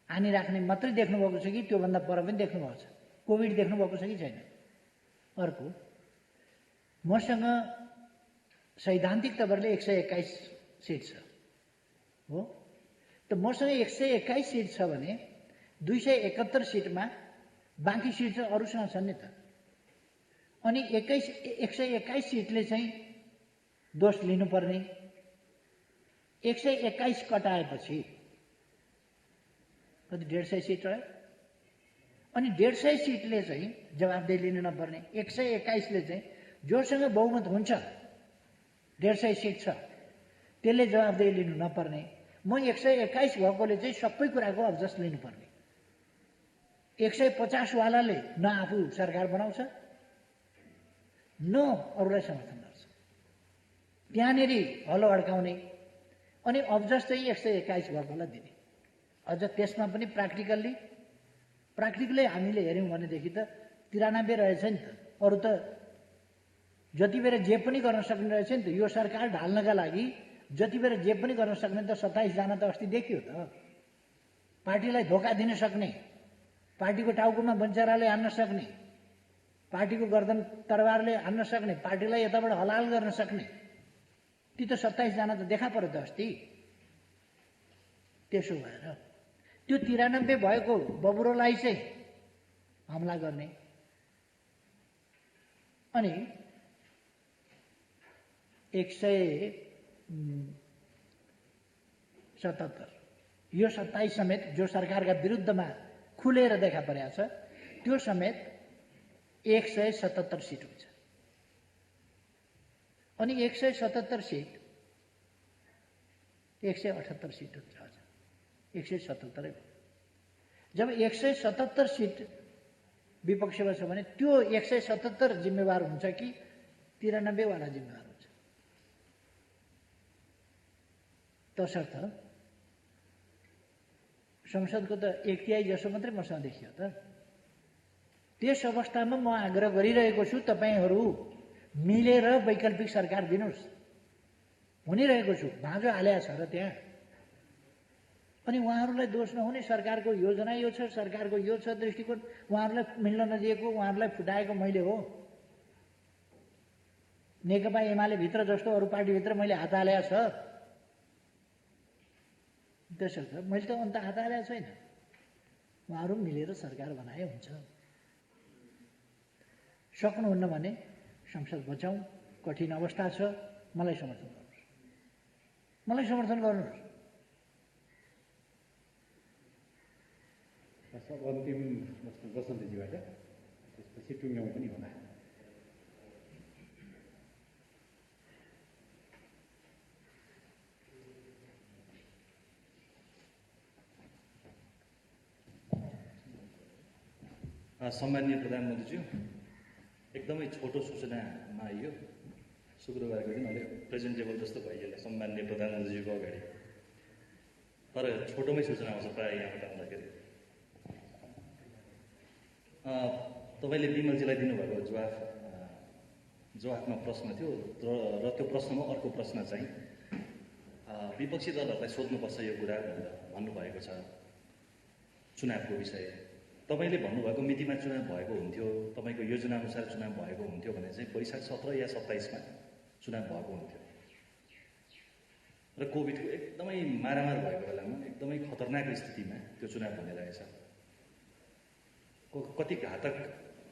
हानि राख्ने मात्रै देख्नुभएको छ कि त्योभन्दा पर पनि देख्नुभएको छ? कोभिड देख्नुभएको छ कि छैन? अर्को, मसँग सैद्धान्तिक तवरले 121 सिट छ हो, त मसँग 121 सिट छ भने 271 सिटमा बाँकी सिट चाहिँ अरूसँग छन् नि त। अनि 121 सिटले चाहिँ दोष लिनुपर्ने, 121 कटाएपछि कति 150 सिट रह्यो। अनि 150 सिटले चाहिँ जवाबदेही लिनु नपर्ने, 121ले चाहिँ जोसँग बहुमत हुन्छ 150 सिट छ त्यसले जवाबदेही लिनु नपर्ने। म 121 भएकोले चाहिँ सबै कुराको अब्जस्ट लिनुपर्ने। 150 वालाले न आफू सरकार बनाउँछ न अरूलाई समर्थन गर्छ, त्यहाँनिर हलो अड्काउने, अनि अब्जस्ट चाहिँ 121 भएकोलाई दिने। अझ त्यसमा पनि प्र्याक्टिकल्ली हामीले हेऱ्यौँ भनेदेखि त 93 रहेछ नि त। अरू त जति बेर जे पनि गर्न सक्ने रहेछ नि त। यो सरकार ढाल्नका लागि जति बेर जे पनि गर्न सक्ने त 27 जना त अस्ति देखियो त। पार्टीलाई धोका दिन सक्ने, पार्टीको टाउकोमा बन्चराले हान्न सक्ने, पार्टीको गर्दन तरबारले हान्न सक्ने, पार्टीलाई यताबाट हलाल गर्न सक्ने, ती त 27 जना त देखा पर्यो त अस्ति। त्यसो भएर त्यो 93 भएको बबुरोलाई चाहिँ हमला गर्ने। अनि 177 यो 27 समेत जो सरकारका विरुद्धमा खुलेर देखा परेको छ त्यो समेत 177 सिट हुन्छ। अनि 177 सिट 178 सिट हुन्छ हजुर 177 जब 177 सिट विपक्षमा छ भने त्यो 177 जिम्मेवार हुन्छ कि 93 वाला जिम्मेवार हुन्छ? तसर्थ संसदको त 1/3 जसो मात्रै मसँग देखियो त। त्यस अवस्थामा म आग्रह गरिरहेको छु तपाईहरू मिलेर वैकल्पिक सरकार दिनुहोस् भनिरहेको छु। भाँजो हालेको छ र त्यहाँ। अनि उहाँहरूलाई दोष नहुने सरकारको योजना यो छ, सरकारको यो छ दृष्टिकोण, उहाँहरूलाई मिल्न नदिएको, उहाँहरूलाई फुटाएको मैले हो। नेकपा एमाले भित्र जस्तो अरू पार्टीभित्र मैले हात हालेको छ। त्यसर्थ मैले त अन्त हात हालेको छैन। उहाँहरू मिलेर सरकार बनाए हुन्छ। सक्नुहुन्न भने संसद बचाउँ, कठिन अवस्था छ, मलाई समर्थन गर्नुहोस्, मलाई समर्थन गर्नुहोस्। सब अन्तिम वसन्तजीबाट त्यसपछि टुङ्ग्याउँ पनि होला। सम्माननीय प्रधानमन्त्रीज्यू, एकदमै छोटो सूचनामा आइयो। शुक्रबारको दिन अलिक प्रेजेन्टेबल जस्तो भइहाल्यो सम्माननीय प्रधानमन्त्रीज्यूको अगाडि, तर छोटोमै सूचना आउँछ प्रायः यहाँबाट आउँदाखेरि। तपाईँले विमलजीलाई दिनुभएको जवाफमा प्रश्न थियो र त्यो प्रश्नमा अर्को प्रश्न चाहिँ विपक्षी दलहरूलाई सोध्नुपर्छ यो कुरा भन्नुभएको छ चुनावको विषय। तपाईँले भन्नुभएको मितिमा चुनाव भएको हुन्थ्यो, तपाईँको योजनाअनुसार चुनाव भएको हुन्थ्यो भने चाहिँ वैशाख 17 या 27मा चुनाव भएको हुन्थ्यो। र कोभिडको एकदमै मारामार भएको बेलामा एकदमै खतरनाक स्थितिमा त्यो चुनाव हुने रहेछ। कति घातक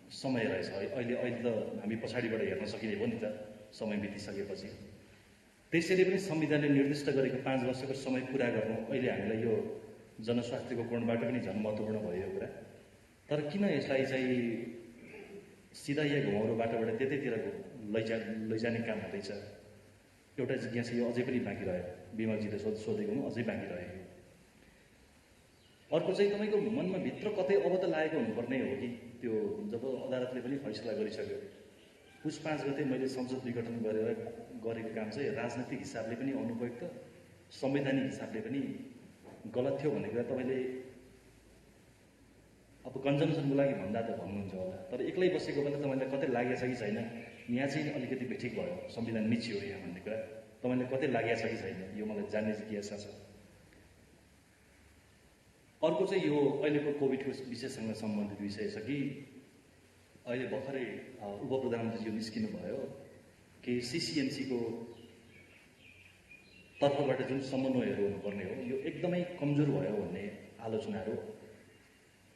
समय रहेछ। अहिले त हामी पछाडिबाट हेर्न सकिने हो नि त समय बितिसकेपछि। त्यसैले पनि संविधानले निर्दिष्ट गरेको 5 वर्षको समय पुरा गर्नु अहिले हामीलाई यो जनस्वास्थ्यको कोणबाट पनि झन् महत्त्वपूर्ण भयो यो कुरा। तर किन यसलाई चाहिँ सिधा या घुमाउरो बाटोबाट त्यतैतिर लैजाने काम हुँदैछ? एउटा जिज्ञासा यो अझै पनि बाँकी रह्यो। विमलजीले सोधेको अझै बाँकी रह्यो। अर्को चाहिँ तपाईँको मनमा भित्र कतै अब त लागेको हुनुपर्ने हो कि त्यो जब अदालतले पनि फैसला गरिसक्यो पुस 5 गते मैले संसद विघटन गरेको काम चाहिँ राजनैतिक हिसाबले पनि अनुपयुक्त, संवैधानिक हिसाबले पनि गलत थियो भन्ने कुरा तपाईँले अब कन्जम्सनको लागि भन्दा त भन्नुहुन्छ होला, तर एक्लै बसेको बेला तपाईँलाई कतै लागेको छ कि छैन यहाँ चाहिँ अलिकति बेठिक भयो, संविधान मिचियो यहाँ भन्ने कुरा तपाईँलाई कतै लागेको छ कि छैन यो मलाई जान्ने जिज्ञासा छ। अर्को चाहिँ यो अहिलेको कोभिडको विषयसँग सम्बन्धित विषय छ कि अहिले भर्खरै उपप्रधानमन्त्रीज्यू निस्किनु भयो कि सिसिएमसीको तर्फबाट जुन समन्वयहरू हुनुपर्ने हो यो एकदमै कमजोर भयो भन्ने आलोचनाहरू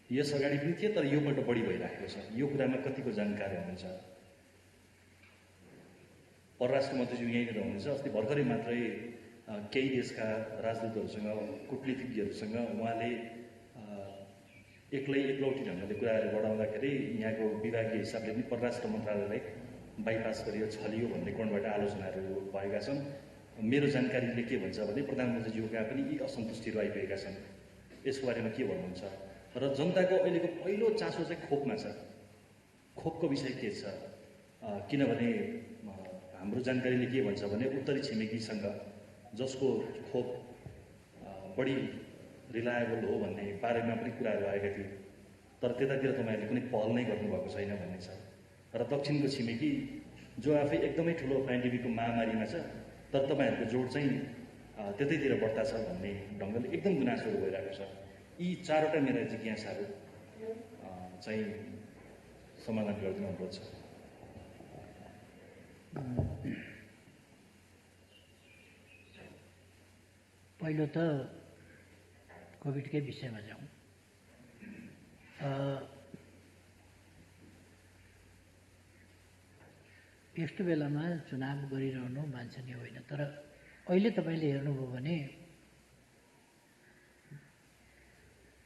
यस अगाडि पनि थिए, तर योपल्ट बढी भइरहेको छ। यो कुरामा कतिको जानकारी हुनुहुन्छ? परराष्ट्र मन्त्रीज्यू यहीँनिर हुनुहुन्छ। अस्ति भर्खरै मात्रै केही देशका राजदूतहरूसँग, कूटनीतिज्ञहरूसँग उहाँले एकलौटी ढङ्गले कुराहरू बढाउँदाखेरि यहाँको विभागीय हिसाबले पनि परराष्ट्र मन्त्रालयलाई बाइपास गरियो, छलियो भन्ने कोणबाट आलोचनाहरू भएका छन्। मेरो जानकारीले के भन्छ भने प्रधानमन्त्रीज्यूका पनि यी असन्तुष्टिहरू आइपुगेका छन्। यसको बारेमा के भन्नुहुन्छ? र जनताको अहिलेको पहिलो चासो चाहिँ खोपमा छ। खोपको विषय के छ? किनभने हाम्रो जानकारीले के भन्छ भने उत्तरी छिमेकीसँग जसको खोप बढी रिलायबल हो भन्ने बारेमा पनि कुराहरू आएका थिए, तर त्यतातिर तपाईँहरूले कुनै पहल नै गर्नुभएको छैन भन्ने छ। र दक्षिणको छिमेकी जो आफै एकदमै ठुलो पेन्डेमिकको महामारीमा छ, तर तपाईँहरूको जोड चाहिँ त्यतैतिर बढ्ता छ भन्ने ढङ्गले एकदम गुनासोहरू भइरहेको छ। यी 4वटा मेरा जिज्ञासाहरू चाहिँ समाधान गरिदिनु अनुरोध छ। पहिलो त कोभिडकै विषयमा जाउँ। यस्तो बेलामा चुनाव गरिरहनु वाञ्छनीय होइन। तर अहिले तपाईँले हेर्नुभयो भने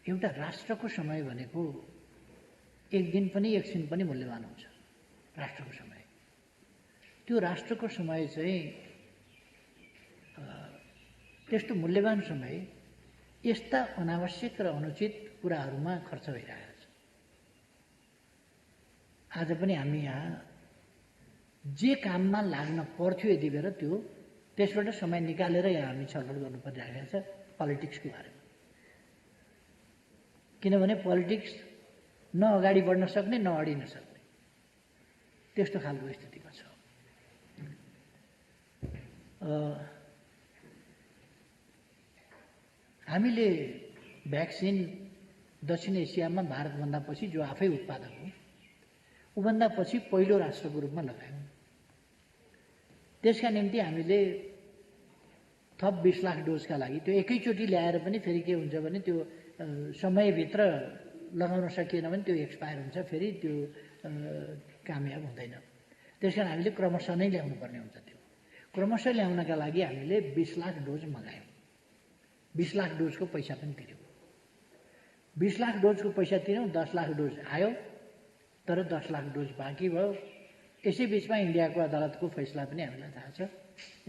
एउटा राष्ट्रको समय भनेको एक दिन पनि एकछिन पनि मूल्यवान हुन्छ। राष्ट्रको समय, त्यो राष्ट्रको समय चाहिँ त्यस्तो मूल्यवान समय यस्ता अनावश्यक र अनुचित कुराहरूमा खर्च भइरहेको छ। आज पनि हामी यहाँ जे काममा लाग्न पर्थ्यो यति बेर त्यसबाट समय निकालेर यहाँ हामी छलफल गर्नु परिरहेको छ पोलिटिक्सको बारेमा। किनभने पोलिटिक्स न अगाडि बढ्न सक्ने न अडिन सक्ने त्यस्तो खालको स्थितिमा छ। हामीले भ्याक्सिन दक्षिण एसियामा भारतभन्दा पछि जो आफै उत्पादक हो ऊभन्दा पछि पहिलो राष्ट्रको रूपमा लगायौँ। त्यसका निम्ति हामीले थप 20 लाख डोजका लागि त्यो एकैचोटि ल्याएर पनि फेरि के हुन्छ भने त्यो समयभित्र लगाउन सकिएन भने त्यो एक्सपायर हुन्छ, फेरि त्यो कामयाब हुँदैन। त्यस कारण हामीले क्रमशः नै ल्याउनु पर्ने हुन्छ। त्यो क्रमशः ल्याउनका लागि हामीले 20 लाख डोज मगायौँ। 20 लाख डोजको पैसा पनि तिर्यौँ। 20 लाख डोजको पैसा तिर्यौँ, 10 लाख डोज आयो, तर 10 लाख डोज बाँकी भयो। यसै बिचमा इन्डियाको अदालतको फैसला पनि हामीलाई थाहा छ,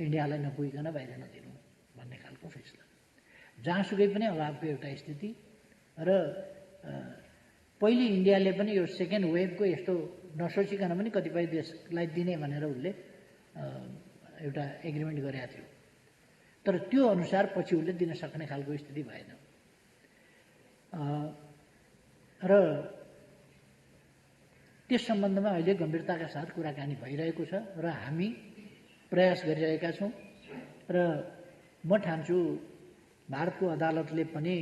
इन्डियालाई नपुगिकन बाहिर नदिनु भन्ने खालको फैसला। जहाँसुकै पनि अभावको एउटा स्थिति र पहिले इन्डियाले पनि यो सेकेन्ड वेभको यस्तो नसोचिकन पनि कतिपय देशलाई दिने भनेर उसले एउटा एग्रिमेन्ट गरेका थियो। तर त्यो अनुसार पछि उसले दिन सक्ने खालको स्थिति भएन र त्यस सम्बन्धमा अहिले गम्भीरताका साथ कुराकानी भइरहेको छ र हामी प्रयास गरिरहेका छौँ। र म ठान्छु भारतको अदालतले पनि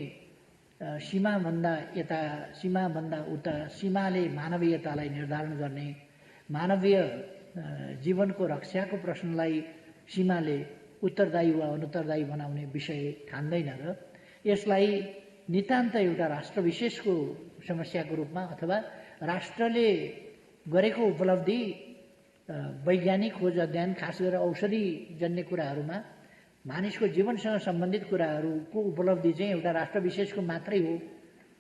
सीमाभन्दा यता सीमाभन्दा उता सीमाले मानवीयतालाई निर्धारण गर्ने, मानवीय जीवनको रक्षाको प्रश्नलाई सीमाले उत्तरदायी वा अनुत्तरदायी बनाउने विषय ठान्दैन र यसलाई नितान्त एउटा राष्ट्र विशेषको समस्याको रूपमा अथवा राष्ट्रले गरेको उपलब्धि वैज्ञानिक खोज अध्ययन खास गरेर औषधिजन्य कुराहरूमा मानिसको जीवनसँग सम्बन्धित कुराहरूको उपलब्धि चाहिँ एउटा राष्ट्र विशेषको मात्रै हो,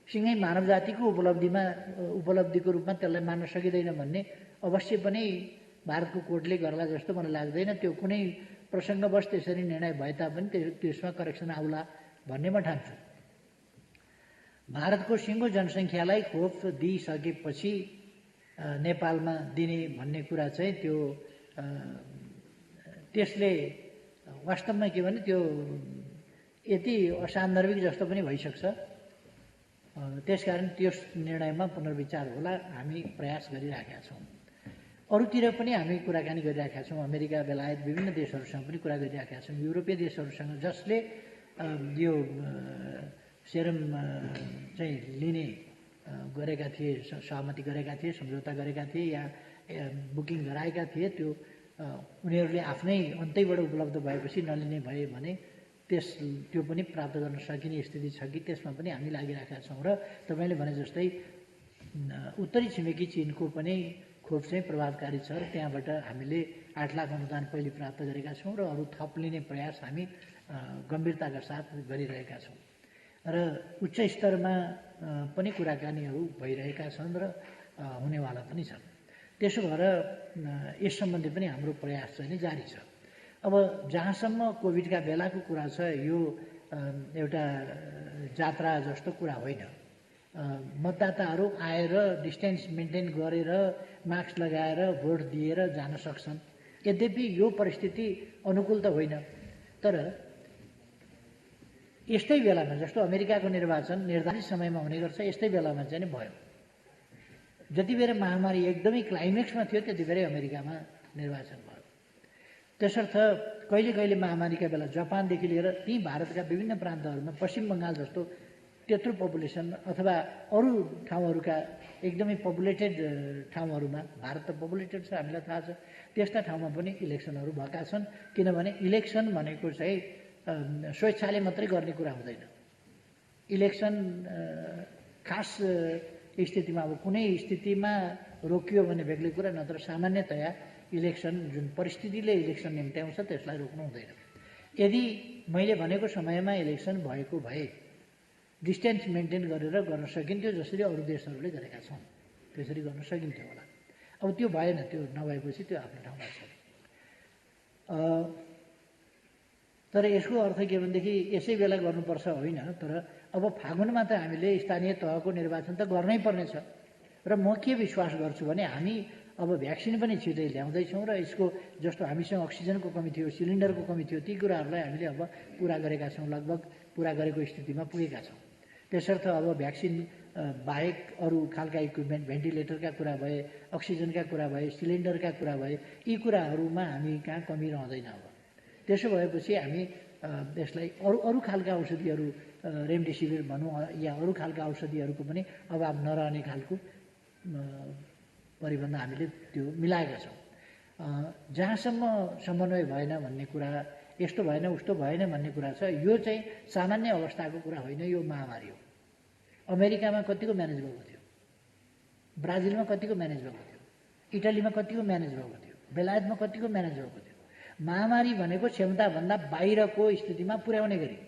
सँगै मानव जातिको उपलब्धिको रूपमा त्यसलाई मान्न सकिँदैन भन्ने अवश्य पनि भारतको कोर्टले गर्ला जस्तो मलाई लाग्दैन। त्यो कुनै प्रसङ्गवश त्यसरी निर्णय भए तापनि त्यसमा करेक्सन आउला भन्ने म ठान्छु। भारतको सिङ्गो जनसङ्ख्यालाई खोप दिइसकेपछि नेपालमा दिने भन्ने कुरा चाहिँ त्यो त्यसले वास्तवमा के भने त्यो यति असान्दर्भिक जस्तो पनि भइसक्छ। त्यसकारण त्यस निर्णयमा पुनर्विचार होला, हामी प्रयास गरिरहेका छौँ। अरूतिर पनि हामी कुराकानी गरिरहेका छौँ। अमेरिका, बेलायत विभिन्न देशहरूसँग पनि कुरा गरिरहेका छौँ। युरोपीय देशहरूसँग जसले यो सेरम चाहिँ लिने गरेका थिए, सहमति गरेका थिए, सम्झौता गरेका थिए या बुकिङ गराएका थिए, त्यो उनीहरूले आफ्नै अन्तैबाट उपलब्ध भएपछि नलिने भए भने त्यो पनि प्राप्त गर्न सकिने स्थिति छ कि त्यसमा पनि हामी लागिरहेका छौँ। र तपाईँले भने जस्तै उत्तरी छिमेकी चीनको पनि खोप चाहिँ प्रभावकारी छ र त्यहाँबाट हामीले 8 लाख अनुदान पहिले प्राप्त गरेका छौँ र अरू थप लिने प्रयास हामी गम्भीरताका साथ गरिरहेका छौँ र उच्च स्तरमा पनि कुराकानीहरू भइरहेका छन् र हुनेवाला पनि छन्। त्यसो भएर यस सम्बन्धी पनि हाम्रो प्रयास चाहिँ जारी छ। अब जहाँसम्म कोभिडका बेलाको कुरा छ, यो एउटा जात्रा जस्तो कुरा होइन। मतदाताहरू आएर डिस्टेन्स मेन्टेन गरेर मास्क लगाएर भोट दिएर जान सक्छन्। यद्यपि यो परिस्थिति अनुकूल त होइन, तर यस्तै बेलामा जस्तो अमेरिकाको निर्वाचन निर्धारित समयमा हुने गर्छ, यस्तै बेलामा चाहिँ भयो। जति बेर महामारी एकदमै क्लाइमेक्समा थियो त्यति बेरै अमेरिकामा निर्वाचन भयो। त्यसर्थ कहिले कहिले महामारीका बेला जापानदेखि लिएर ती भारतका विभिन्न प्रान्तहरूमा पश्चिम बङ्गाल जस्तो त्यत्रो पपुलेसन अथवा अरू ठाउँहरूका एकदमै पपुलेटेड ठाउँहरूमा, भारत त पपुलेटेड छ हामीलाई थाहा छ, त्यस्ता ठाउँमा पनि इलेक्सनहरू भएका छन्। किनभने इलेक्सन भनेको चाहिँ स्वेच्छाले मात्रै गर्ने कुरा हुँदैन। इलेक्सन खास स्थितिमा, अब कुनै स्थितिमा रोकियो भने बेग्लै कुरा, नत्र सामान्यतया इलेक्सन जुन परिस्थितिले इलेक्सन निम्त्याउँछ त्यसलाई रोक्नु हुँदैन। यदि मैले भनेको समयमा इलेक्सन भएको भए डिस्टेन्स मेन्टेन गरेर गर्न सकिन्थ्यो, जसरी अरू देशहरूले गरेका छन् त्यसरी गर्न सकिन्थ्यो होला। अब त्यो भएन, त्यो नभएपछि त्यो आफ्नो ठाउँमा छ। तर यसको अर्थ के भनेदेखि यसै बेला गर्नुपर्छ होइन, तर अब फागुनमा त हामीले स्थानीय तहको निर्वाचन त गर्नै पर्नेछ। र म के विश्वास गर्छु भने हामी अब भ्याक्सिन पनि छिटै ल्याउँदैछौँ र यसको जस्तो हामीसँग अक्सिजनको कमी थियो, सिलिन्डरको कमी थियो, ती कुराहरूलाई हामीले अब पुरा गरेका छौँ, लगभग पुरा गरेको स्थितिमा पुगेका छौँ। त्यसर्थ अब भ्याक्सिन बाहेक अरू खालका इक्विपमेन्ट, भेन्टिलेटरका कुरा भए, अक्सिजनका कुरा भए, सिलिन्डरका कुरा भए, यी कुराहरूमा हामी कहाँ कमी रहँदैन। अब त्यसो भएपछि हामी यसलाई अरू खालका औषधिहरू, रेमडेसिभिर भनौँ या अरू खालका औषधिहरूको पनि अभाव नरहने खालको परिबन्ध हामीले त्यो मिलाएका छौँ। जहाँसम्म समन्वय भएन भन्ने कुरा, यस्तो भएन उस्तो भएन भन्ने कुरा छ, यो चाहिँ सामान्य अवस्थाको कुरा होइन, यो महामारी हो। अमेरिकामा कतिको म्यानेज भएको थियो, ब्राजिलमा कतिको म्यानेज भएको थियो, इटालीमा कतिको म्यानेज भएको थियो, बेलायतमा कतिको म्यानेज भएको थियो। महामारी भनेको क्षमताभन्दा बाहिरको स्थितिमा पुर्याउने गरी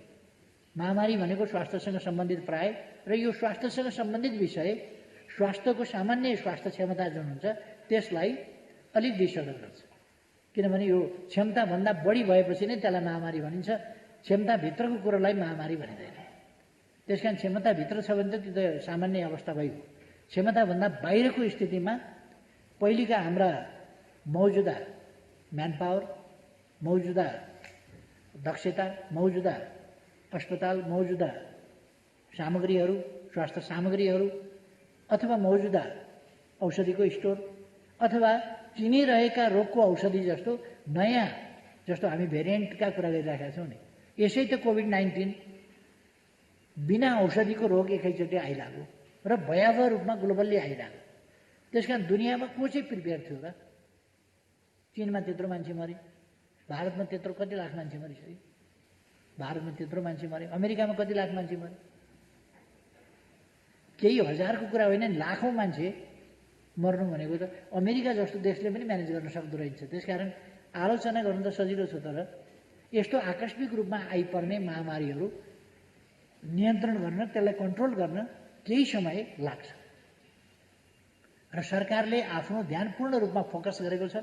महामारी भनेको स्वास्थ्यसँग सम्बन्धित प्राय, र यो स्वास्थ्यसँग सम्बन्धित विषय स्वास्थ्यको सामान्य स्वास्थ्य क्षमता जुन हुन्छ त्यसलाई अलिक डिसअर्डर गर्छ। किनभने यो क्षमताभन्दा बढी भएपछि नै त्यसलाई महामारी भनिन्छ, क्षमताभित्रको कुरोलाई महामारी भनिँदैन। त्यस कारण क्षमताभित्र छ भने त त्यो त सामान्य अवस्था भइगयो। क्षमताभन्दा बाहिरको स्थितिमा पहिलेका हाम्रा मौजुदा म्यान पावर, मौजुदा दक्षता, मौजुदा अस्पताल, मौजुदा सामग्रीहरू, स्वास्थ्य सामग्रीहरू, अथवा मौजुदा औषधिको स्टोर, अथवा चिनिरहेका रोगको औषधि जस्तो नयाँ, जस्तो हामी भेरिएन्टका कुरा गरिरहेका छौँ नि, यसै त कोभिड-19 बिना औषधिको रोग एकैचोटि आइलाग्यो र भयावह रूपमा ग्लोबल्ली आइलाग्यो। त्यस कारण दुनियाँमा को चाहिँ प्रिपेयर थियो र? चीनमा त्यत्रो मान्छे मरे, भारतमा त्यत्रो कति लाख मान्छे मरिसक्यो, भारतमा त्यत्रो मान्छे मरे, अमेरिकामा कति लाख मान्छे मरे, केही हजारको कुरा होइन, लाखौँ मान्छे मर्नु भनेको त अमेरिका जस्तो देशले पनि म्यानेज गर्न सक्दो रहेछ। त्यसकारण आलोचना गर्नु त सजिलो छ, तर यस्तो आकस्मिक रूपमा आइपर्ने महामारीहरू नियन्त्रण गर्न, त्यसलाई कन्ट्रोल गर्न केही समय लाग्छ र सरकारले आफ्नो ध्यान पूर्ण रूपमा फोकस गरेको छ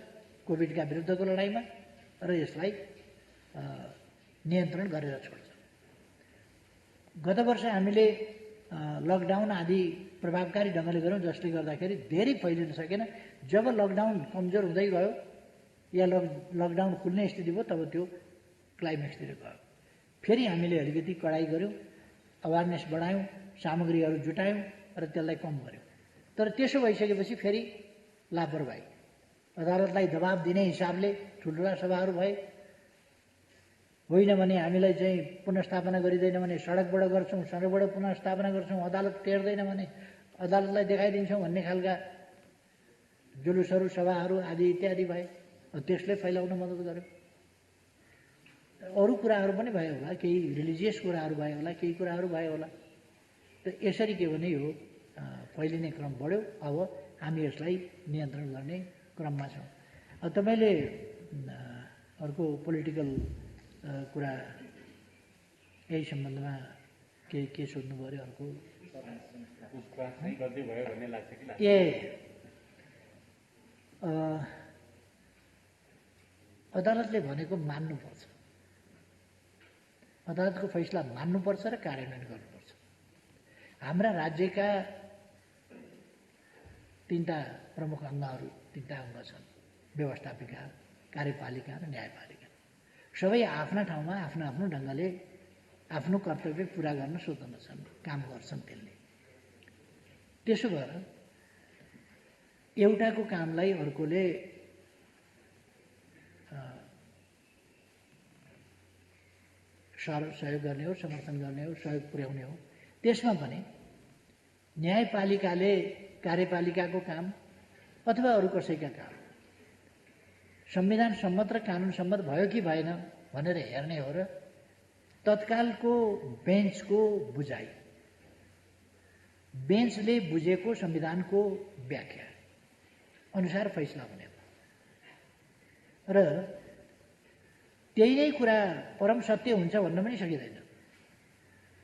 कोभिडका विरुद्धको लडाइँमा र यसलाई नियन्त्रण गरेर छोड्छ। गत वर्ष हामीले लकडाउन आदि प्रभावकारी ढङ्गले गऱ्यौँ, जसले गर्दाखेरि धेरै फैलिन सकेन। जब लकडाउन कमजोर हुँदै गयो या लकडाउन खुल्ने स्थिति भयो, तब त्यो क्लाइमेक्सतिर गयो। फेरि हामीले अलिकति कडाइ गऱ्यौँ, अवेरनेस बढायौँ, सामग्रीहरू जुटायौँ र त्यसलाई कम गऱ्यौँ। तर त्यसो भइसकेपछि फेरि लापरवाही, अदालतलाई दबाब दिने हिसाबले ठुल्ठुला सभाहरू भए, होइन भने हामीलाई चाहिँ पुनर्स्थापना गरिँदैन भने सडकबाट गर्छौँ, सडकबाट पुनर्स्थापना गर्छौँ, अदालत टेर्दैन भने अदालतलाई देखाइदिन्छौँ भन्ने खालका जुलुसहरू, सभाहरू आदि इत्यादि भए। त्यसले फैलाउन मद्दत गर्यो। अरू कुराहरू पनि भयो होला, केही रिलिजियस कुराहरू भयो होला, केही कुराहरू भयो होला। त यसरी के भने यो फैलिने क्रम बढ्यो। अब हामी यसलाई नियन्त्रण गर्ने क्रममा छौँ। अब तपाईँले अर्को पोलिटिकल कुरा यही सम्बन्धमा के सोध्नु पऱ्यो? अर्को अदालतले भनेको मान्नुपर्छ, अदालतको फैसला मान्नुपर्छ र कार्यान्वयन गर्नुपर्छ। हाम्रा राज्यका तीनटा प्रमुख अङ्गहरू, तीनटा अङ्ग छन्, व्यवस्थापिका, कार्यपालिका र न्यायपालिका। सबै आफ्ना ठाउँमा आफ्नो आफ्नो ढङ्गले आफ्नो कर्तव्य पुरा गर्न स्वतन्त्र छन्, काम गर्छन् त्यसले। त्यसो भएर एउटाको कामलाई अर्कोले सहयोग गर्ने हो, समर्थन गर्ने हो, सहयोग पुर्याउने हो। त्यसमा पनि न्यायपालिकाले कार्यपालिकाको काम अथवा अरू कसैका काम संविधान सम्मत र कानुन सम्मत भयो कि भएन भनेर हेर्ने हो र तत्कालको बेन्चको बुझाइ, बेन्चले बुझेको संविधानको व्याख्या अनुसार फैसला हुने हो। र त्यही नै कुरा परम सत्य हुन्छ भन्न पनि सकिँदैन।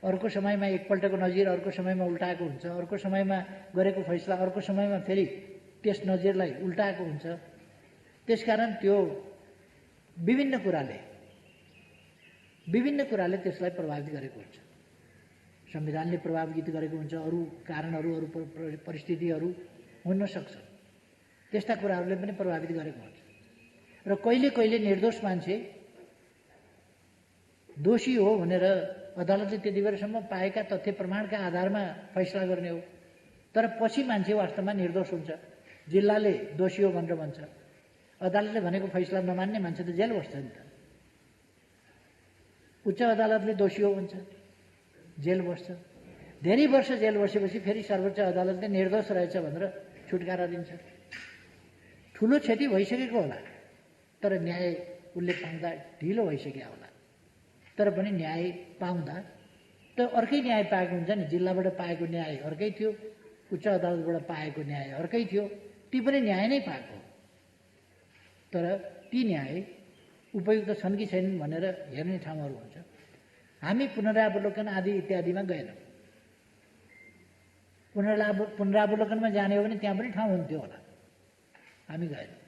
अर्को समयमा एकपल्टको नजिर अर्को समयमा उल्टाएको हुन्छ, अर्को समयमा गरेको फैसला अर्को समयमा फेरि त्यस नजिरलाई उल्टाएको हुन्छ। त्यसकारण त्यो विभिन्न कुराले त्यसलाई प्रभावित गरेको हुन्छ। संविधानले प्रभावित गरेको हुन्छ, अरू कारणहरू, अरू परिस्थितिहरू हुन सक्छ, त्यस्ता कुराहरूले पनि प्रभावित गरेको हुन्छ। र कहिले कहिले निर्दोष मान्छे दोषी हो भनेर अदालतले त्यति बेरसम्म पाएका तथ्य प्रमाणका आधारमा फैसला गर्ने हो, तर पछि मान्छे वास्तवमा निर्दोष हुन्छ, जिल्लाले दोषी हो भनेर भन्छ, अदालतले भनेको फैसला नमान्ने मान्छे त जेल बस्छ नि त। उच्च अदालतले दोषी हो भन्छ, जेल बस्छ, धेरै वर्ष जेल बसेपछि फेरि सर्वोच्च अदालतले निर्दोष रहेछ भनेर छुटकारा दिन्छ। ठुलो क्षति भइसकेको होला, तर न्याय उसले पाउँदा ढिलो भइसक्यो होला, तर पनि न्याय पाउँदा त अर्कै न्याय पाएको हुन्छ नि। जिल्लाबाट पाएको न्याय अर्कै थियो, उच्च अदालतबाट पाएको न्याय अर्कै थियो, ती पनि न्याय नै पाएको, तर ती न्याय उपयुक्त छन् कि छैनन् भनेर हेर्ने ठाउँहरू हुन्छ। हामी पुनरावलोकन आदि इत्यादिमा गएनौँ। पुनरावलोकनमा जाने हो भने त्यहाँ पनि ठाउँ हुन्थ्यो होला, हामी गएनौँ।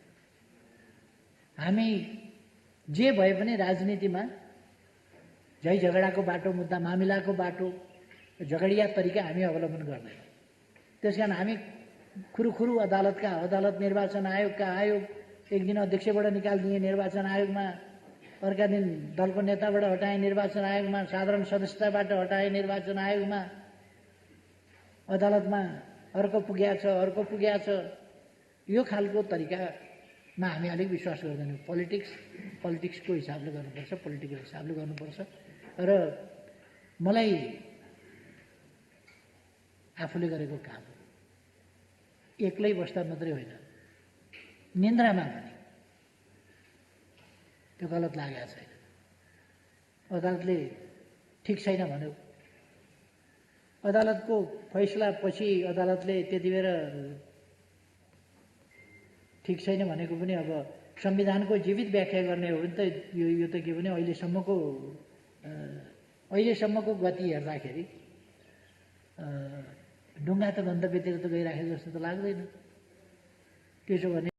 हामी जे भए पनि राजनीतिमा झै झगडाको बाटो, मुद्दा मामिलाको बाटो, झगडिया तरिका हामी अवलम्बन गर्दैनौँ। त्यसकारण हामी खुरुखुरु अदालत निर्वाचन आयोगका आयोग एक दिन अध्यक्षबाट निकालिदिए निर्वाचन आयोगमा, अर्का दिन दलको नेताबाट हटाए निर्वाचन आयोगमा, साधारण सदस्यताबाट हटाए निर्वाचन आयोगमा, अदालतमा अर्को पुग्या छ। यो खालको तरिकामा हामी अलिक विश्वास गर्दैनौँ। पोलिटिक्सको हिसाबले गर्नुपर्छ, पोलिटिकल हिसाबले गर्नुपर्छ। र मलाई आफूले गरेको काम एक्लै बस्दा मात्रै होइन, निन्द्रामा पनि त्यो गलत लागेको छैन। अदालतले ठिक छैन भन्यो, अदालतको फैसला पछि अदालतले त्यति बेर ठिक छैन भनेको पनि अब संविधानको जीवित व्याख्या गर्ने हो भने त यो त के भने अहिलेसम्मको गति हेर्दाखेरि ढुङ्गा त गन्तव्यतिर त गइराखेको जस्तो त लाग्दैन। त्यसो भने